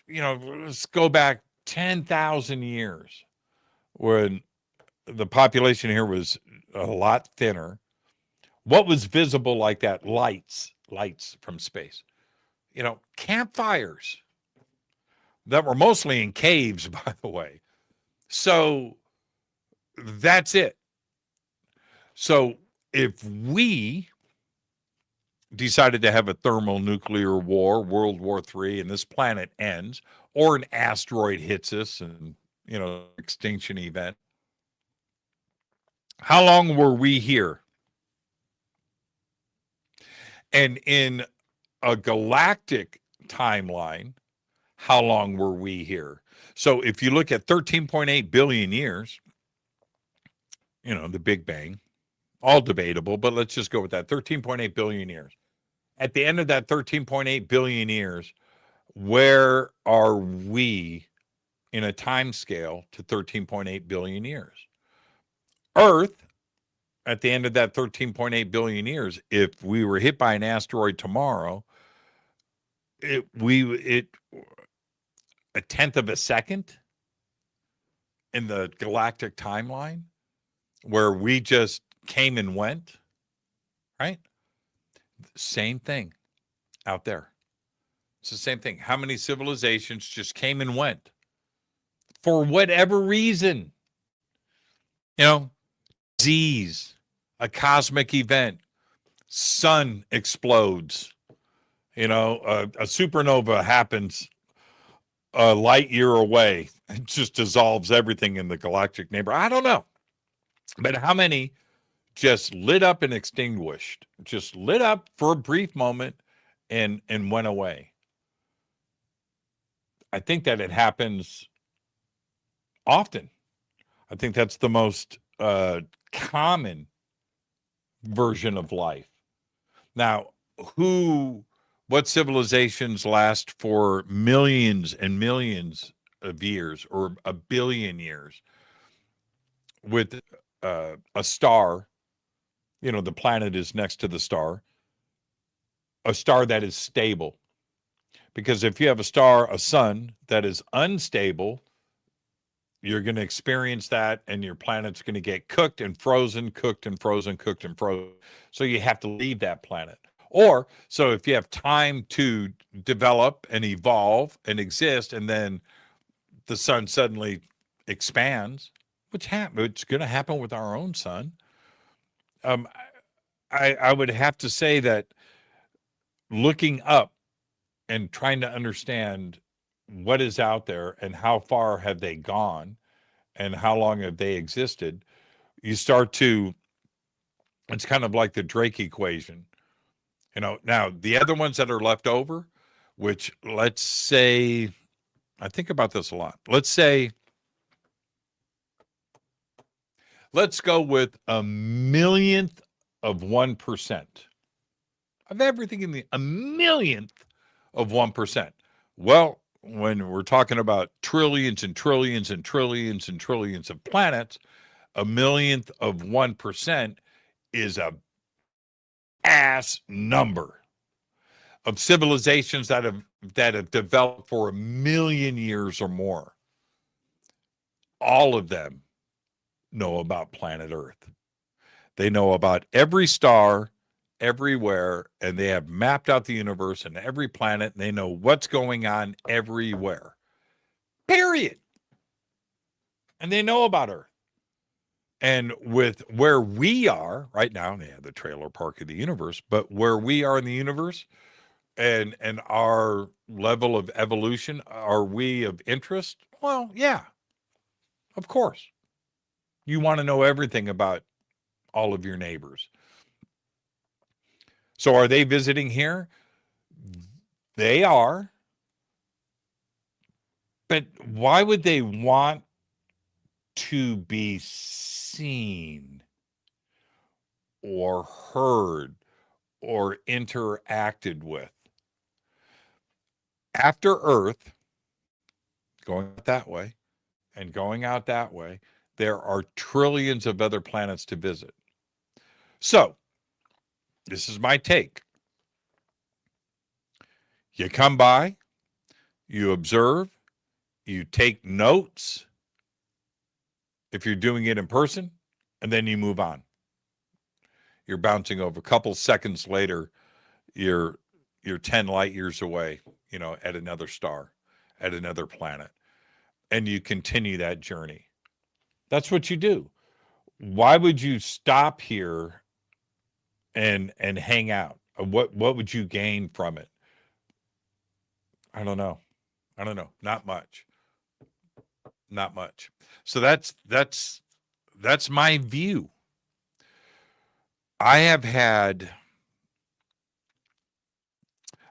let's go back 10,000 years when the population here was a lot thinner. What was visible like that? Lights from space. Campfires that were mostly in caves, by the way. So that's it. So if we decided to have a thermonuclear war, World War III, and this planet ends, or an asteroid hits us and, extinction event, how long were we here? And in a galactic timeline, how long were we here? So if you look at 13.8 billion years, the Big Bang, all debatable, but let's just go with that, 13.8 billion years. At the end of that 13.8 billion years, where are we in a time scale to 13.8 billion years? Earth, at the end of that 13.8 billion years, if we were hit by an asteroid tomorrow, a tenth of a second in the galactic timeline, where we just came and went, right? Same thing out there. It's the same thing. How many civilizations just came and went for whatever reason? Disease, a cosmic event, sun explodes, a supernova happens a light year away. It just dissolves everything in the galactic neighborhood. I don't know. But how many just lit up and extinguished, just lit up for a brief moment and went away? I think that it happens often. I think that's the most common version of life. Now, what civilizations last for millions and millions of years or a billion years with a star, the planet is next to the star, a star that is stable. Because if you have a sun that is unstable, you're going to experience that, and your planet's going to get cooked and frozen, cooked and frozen, cooked and frozen. So you have to leave that planet. Or, so if you have time to develop and evolve and exist, and then the sun suddenly expands, which it's going to happen with our own sun. I would have to say that looking up and trying to understand what is out there and how far have they gone and how long have they existed, you start to, it's kind of like the Drake equation. Now the other ones that are left over, which let's say, I think about this a lot. Let's go with 1/millionth of 1% of everything in a 1/millionth of 1%. Well, when we're talking about trillions and trillions and trillions and trillions of planets, 1/millionth of 1% is a ass number of civilizations that have developed for 1,000,000 years or more. All of them know about planet Earth. They know about every star everywhere, and they have mapped out the universe and every planet, and they know what's going on everywhere. Period. And they know about Earth. And with where we are right now, they have the trailer park of the universe, but where we are in the universe and our level of evolution, are we of interest? Well, yeah, of course. You want to know everything about all of your neighbors. So are they visiting here? They are. But why would they want to be seen or heard or interacted with? After Earth, going that way and going out that way, there are trillions of other planets to visit. So, this is my take. You come by, you observe, you take notes if you're doing it in person, and then you move on. You're bouncing over. A couple seconds later, you're 10 light years away, at another star, at another planet. And you continue that journey. That's what you do. Why would you stop here and hang out? What would you gain from it? I don't know. Not much. So that's my view. I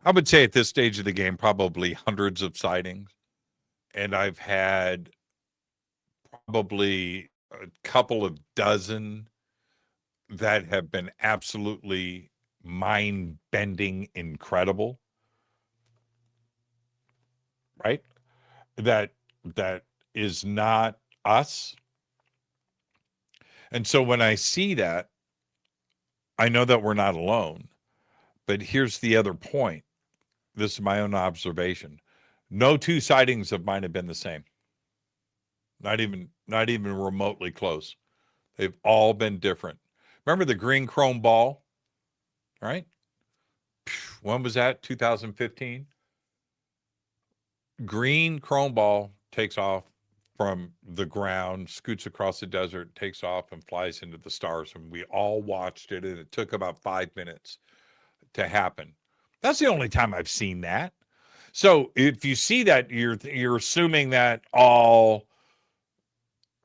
would say at this stage of the game, probably hundreds of sightings. And I've had probably a couple of dozen that have been absolutely mind-bending, incredible. Right? That is not us. And so when I see that, I know that we're not alone. But here's the other point. This is my own observation. No two sightings of mine have been the same. Not even remotely close. They've all been different. Remember the green chrome ball? Right? When was that? 2015? Green chrome ball takes off from the ground, scoots across the desert, takes off and flies into the stars. And we all watched it, and it took about 5 minutes to happen. That's the only time I've seen that. So if you see that, you're assuming that all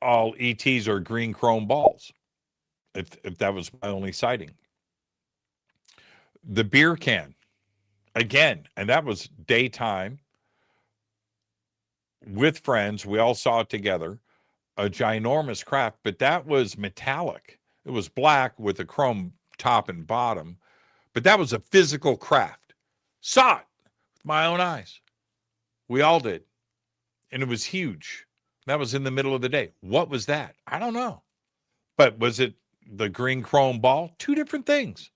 ETs are green chrome balls. If that was my only sighting. The beer can, again, and that was daytime with friends. We all saw it together. A ginormous craft, but that was metallic. It was black with a chrome top and bottom, but that was a physical craft. Saw it with my own eyes. We all did. and it was huge. That was in the middle of the day. What was that? I don't know. But was it the green chrome ball? Two different things.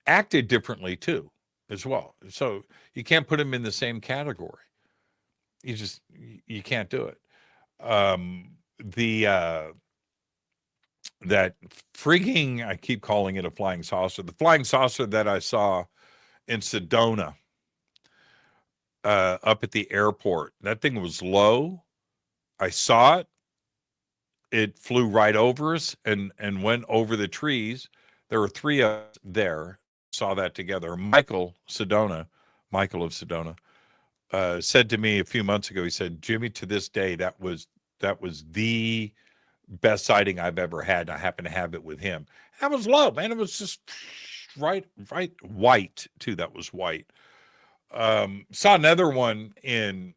Acted differently too, as well. So you can't put them in the same category. You can't do it. That freaking, I keep calling it a flying saucer. The flying saucer that I saw in Sedona, up at the airport, that thing was low. I saw it. It flew right over us and went over the trees. There were three of us there. Saw that together. Michael of Sedona, said to me a few months ago, he said, Jimmy, to this day, that was the best sighting I've ever had. And I happened to have it with him. That was low, man. It was just right white too. That was white. Saw another one in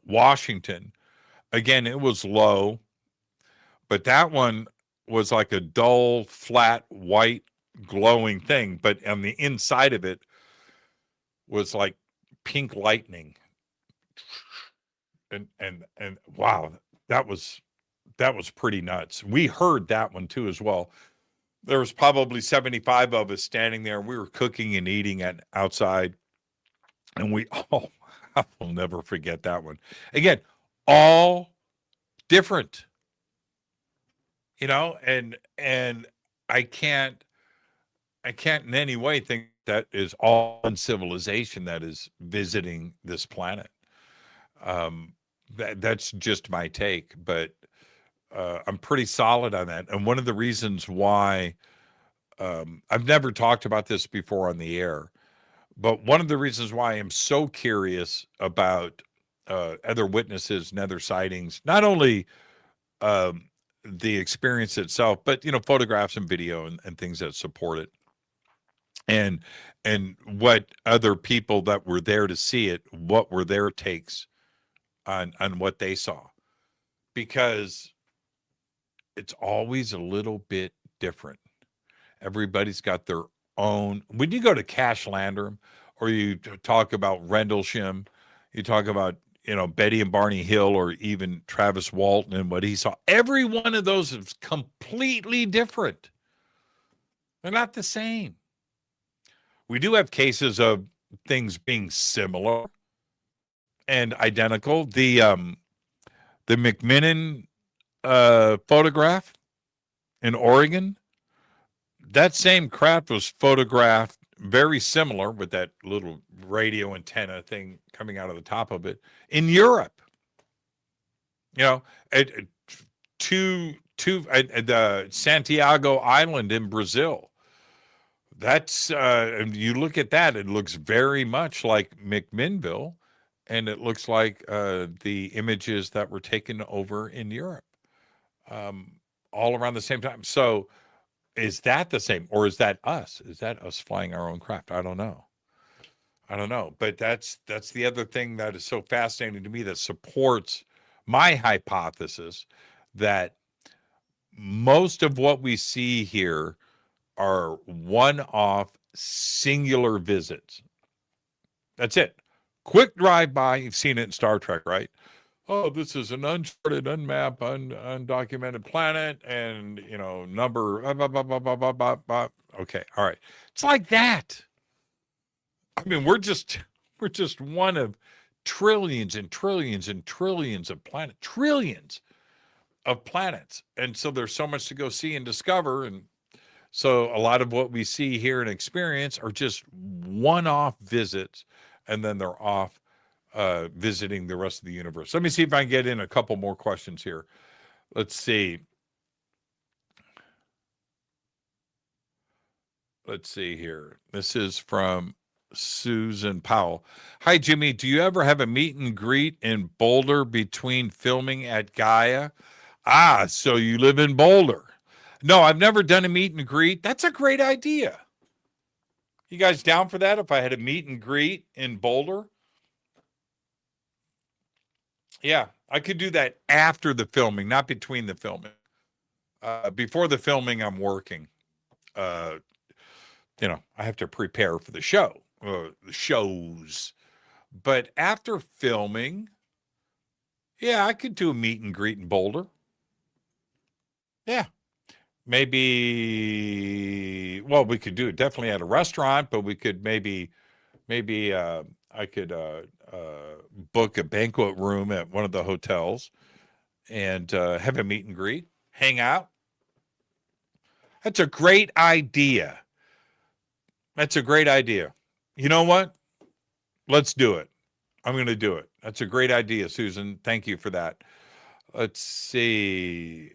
Washington. Again, it was low, but that one was like a dull, flat, white, glowing thing. But on the inside of it was like pink lightning. And wow, that was pretty nuts. We heard that one too as well. There was probably 75 of us standing there. We were cooking and eating outside, and I will never forget that one. Again, all different, and I can't in any way think that is all in civilization that is visiting this planet. That's just my take, but I'm pretty solid on that. And one of the reasons why I've never talked about this before on the air, but one of the reasons why I'm so curious about other witnesses and other sightings, not only the experience itself, but photographs and video and things that support it, and what other people that were there to see it, what were their takes on what they saw, because it's always a little bit different. Everybody's got their own. When you go to Cash Landrum, or you talk about Rendlesham, you talk about Betty and Barney Hill, or even Travis Walton and what he saw, every one of those is completely different. They're not the same. We do have cases of things being similar and identical. The McMinnon photograph in Oregon, that same craft was photographed very similar with that little radio antenna thing coming out of the top of it in Europe. At the Santiago Island in Brazil. That's and you look at that, it looks very much like McMinnville, and it looks like the images that were taken over in Europe, all around the same time. So is that the same, or is that us? Is that us flying our own craft? I don't know. But that's the other thing that is so fascinating to me, that supports my hypothesis that most of what we see here are one-off singular visits. That's it. Quick drive-by. You've seen it in Star Trek, right? Oh, this is an uncharted, unmapped, undocumented planet, and number. Blah, blah, blah, blah, blah, blah, blah. Okay, all right. It's like that. I mean, we're just one of trillions and trillions and trillions of planets, trillions of planets, and so there's so much to go see and discover, and so a lot of what we see here and experience are just one-off visits, and then they're off visiting the rest of the universe. Let me see if I can get in a couple more questions here. Let's see. Here. This is from Susan Powell. Hi, Jimmy. Do you ever have a meet and greet in Boulder between filming at Gaia? Ah, so you live in Boulder. No, I've never done a meet and greet. That's a great idea. You guys down for that? If I had a meet and greet in Boulder? Yeah, I could do that after the filming, not between the filming. Before the filming, I'm working. I have to prepare for the show, the shows. But after filming, yeah, I could do a meet and greet in Boulder. Yeah. Maybe, well, we could do it definitely at a restaurant, but we could maybe I could book a banquet room at one of the hotels and have a meet and greet, hang out. That's a great idea. That's a great idea. You know what? Let's do it. I'm going to do it. That's a great idea, Susan. Thank you for that. Let's see.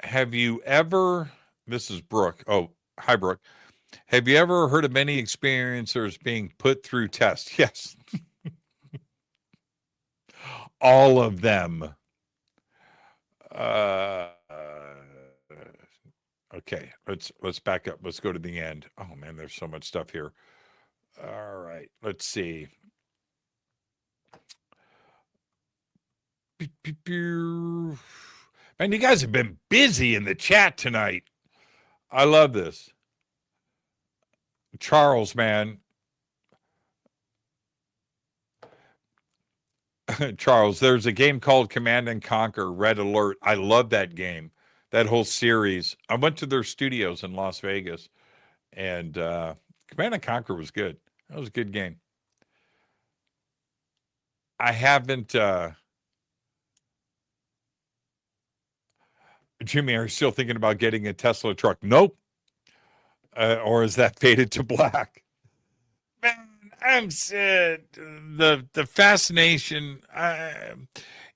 Have you ever, this is Brooke. Oh, hi, Brooke. Have you ever heard of any experiencers being put through tests? Yes. All of them. Okay, let's back up. Let's go to the end. Oh man, there's so much stuff here. All right, let's see. Man, you guys have been busy in the chat tonight. I love this. Charles, man. Charles, there's a game called Command and Conquer Red Alert. I love that game, that whole series. I went to their studios in Las Vegas, and Command and Conquer was good. That was a good game. I haven't, Jimmy, are you still thinking about getting a Tesla truck? Nope. Or is that faded to black? Man, I'm sad. The fascination.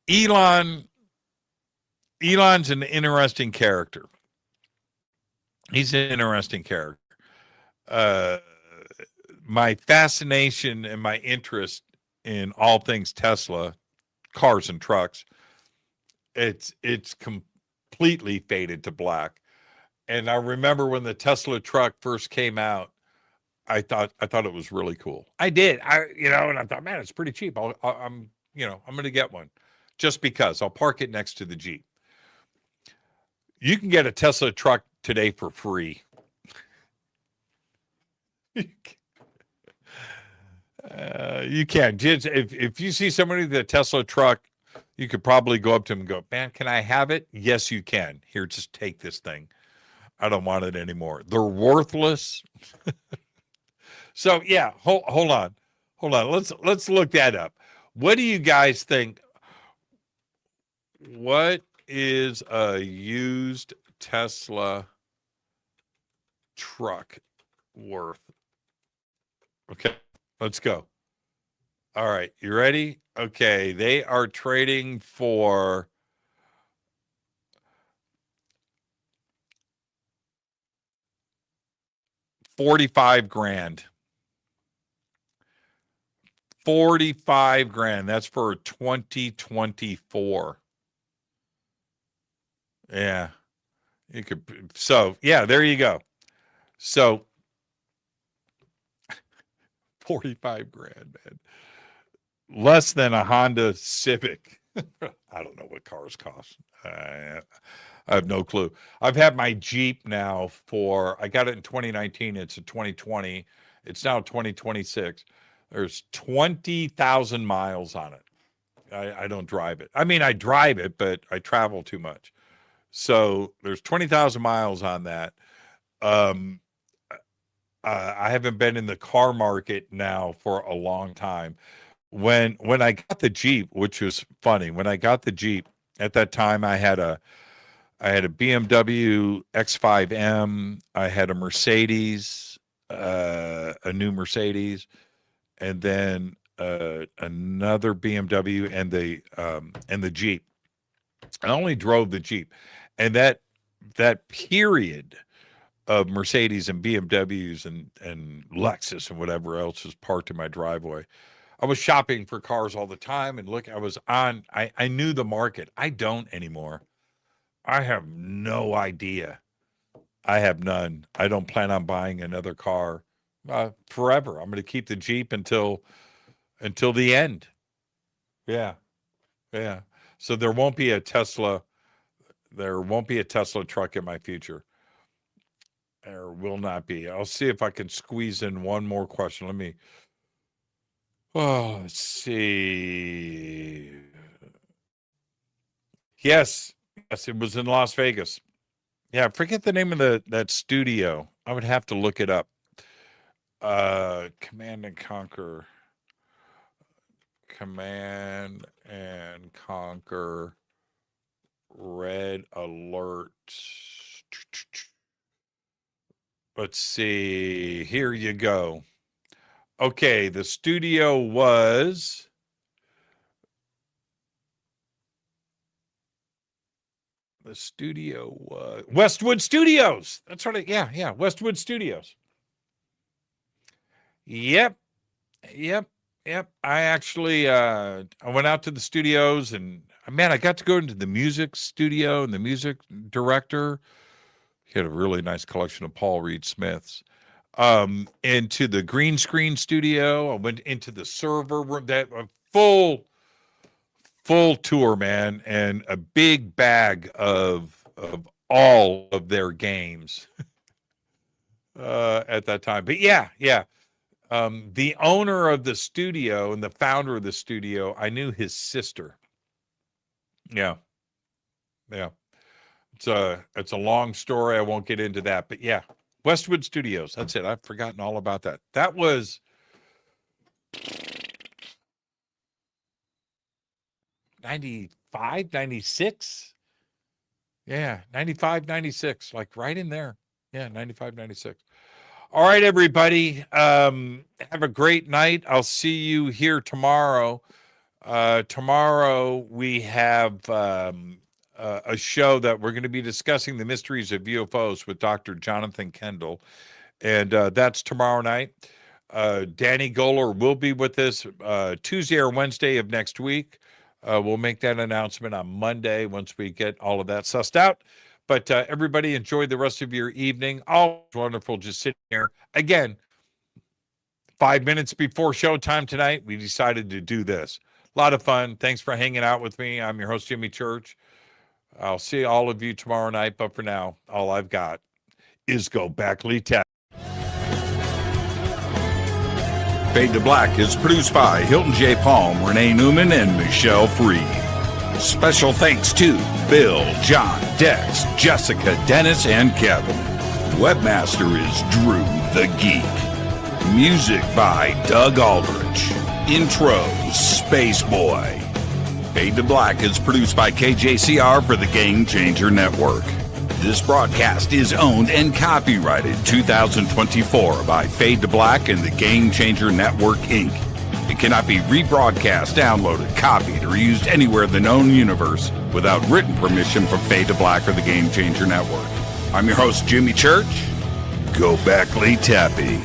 Elon's an interesting character. He's an interesting character. My fascination and my interest in all things Tesla, cars and trucks, it's completely faded to black. And I remember when the Tesla truck first came out, I thought it was really cool. I did. And I thought, man, it's pretty cheap. I'm going to get one just because I'll park it next to the Jeep. You can get a Tesla truck today for free. You can. If you see somebody with a Tesla truck, you could probably go up to them and go, man, can I have it? Yes, you can. Here, just take this thing. I don't want it anymore. They're worthless. So yeah, hold on. Let's look that up. What do you guys think? What is a used Tesla truck worth? Okay, let's go. All right, you ready? Okay, they are trading for $45,000. 45 grand. That's for 2024. Yeah. You could, so yeah, there you go. So 45 grand, man. Less than a Honda Civic. I don't know what cars cost. I have no clue. I've had my Jeep now I got it in 2019. It's a 2020. It's now 2026. There's 20,000 miles on it. I don't drive it. I mean, I drive it, but I travel too much. So there's 20,000 miles on that. I haven't been in the car market now for a long time. When I got the Jeep, which was funny, when I got the Jeep at that time, I had a BMW X5M. I had a Mercedes, a new Mercedes, and then another BMW and the Jeep. I only drove the Jeep, and that period of Mercedes and BMWs and Lexus and whatever else is parked in my driveway, I was shopping for cars all the time, and I knew the market. I don't anymore. I have no idea. I have none. I don't plan on buying another car forever. I'm going to keep the Jeep until the end. Yeah. Yeah. So there won't be a Tesla truck in my future. There will not be. I'll see if I can squeeze in one more question. Let's see. Yes, it was in Las Vegas. Yeah, I forget the name of that studio. I would have to look it up. Command and Conquer. Command and Conquer. Red Alert. Let's see. Here you go. Okay, the studio was Westwood Studios. That's right. Yeah, Westwood Studios. Yep. I actually I went out to the studios, and man, I got to go into the music studio, and the music director, he had a really nice collection of Paul Reed Smiths. Into the green screen studio. I went into the server room, that full tour, man, and a big bag of all of their games at that time. But yeah. The owner of the studio and the founder of the studio, I knew his sister. Yeah. It's a long story. I won't get into that, but yeah, Westwood Studios. That's it. I've forgotten all about that. That was 95, 96. Yeah, 95, 96, like right in there. Yeah, 95, 96. All right, everybody. Have a great night. I'll see you here tomorrow. Tomorrow we have a show that we're going to be discussing the mysteries of UFOs with Dr. Jonathan Kendall. And that's tomorrow night. Danny Goler will be with us Tuesday or Wednesday of next week. We'll make that announcement on Monday once we get all of that sussed out. But everybody enjoy the rest of your evening. Always wonderful just sitting here. Again, 5 minutes before showtime tonight, we decided to do this. A lot of fun. Thanks for hanging out with me. I'm your host, Jimmy Church. I'll see all of you tomorrow night. But for now, all I've got is Go Back Lee Tap. Fade to Black is produced by Hilton J. Palm, Renee Newman, and Michelle Freed. Special thanks to Bill, John, Dex, Jessica, Dennis, and Kevin. Webmaster is Drew the Geek. Music by Doug Aldrich. Intro, Space Boy. Fade to Black is produced by KJCR for the Game Changer Network. This broadcast is owned and copyrighted 2024 by Fade to Black and the Game Changer Network, Inc. It cannot be rebroadcast, downloaded, copied, or used anywhere in the known universe without written permission from Fade to Black or the Game Changer Network. I'm your host, Jimmy Church. Go back, Lee Tappy.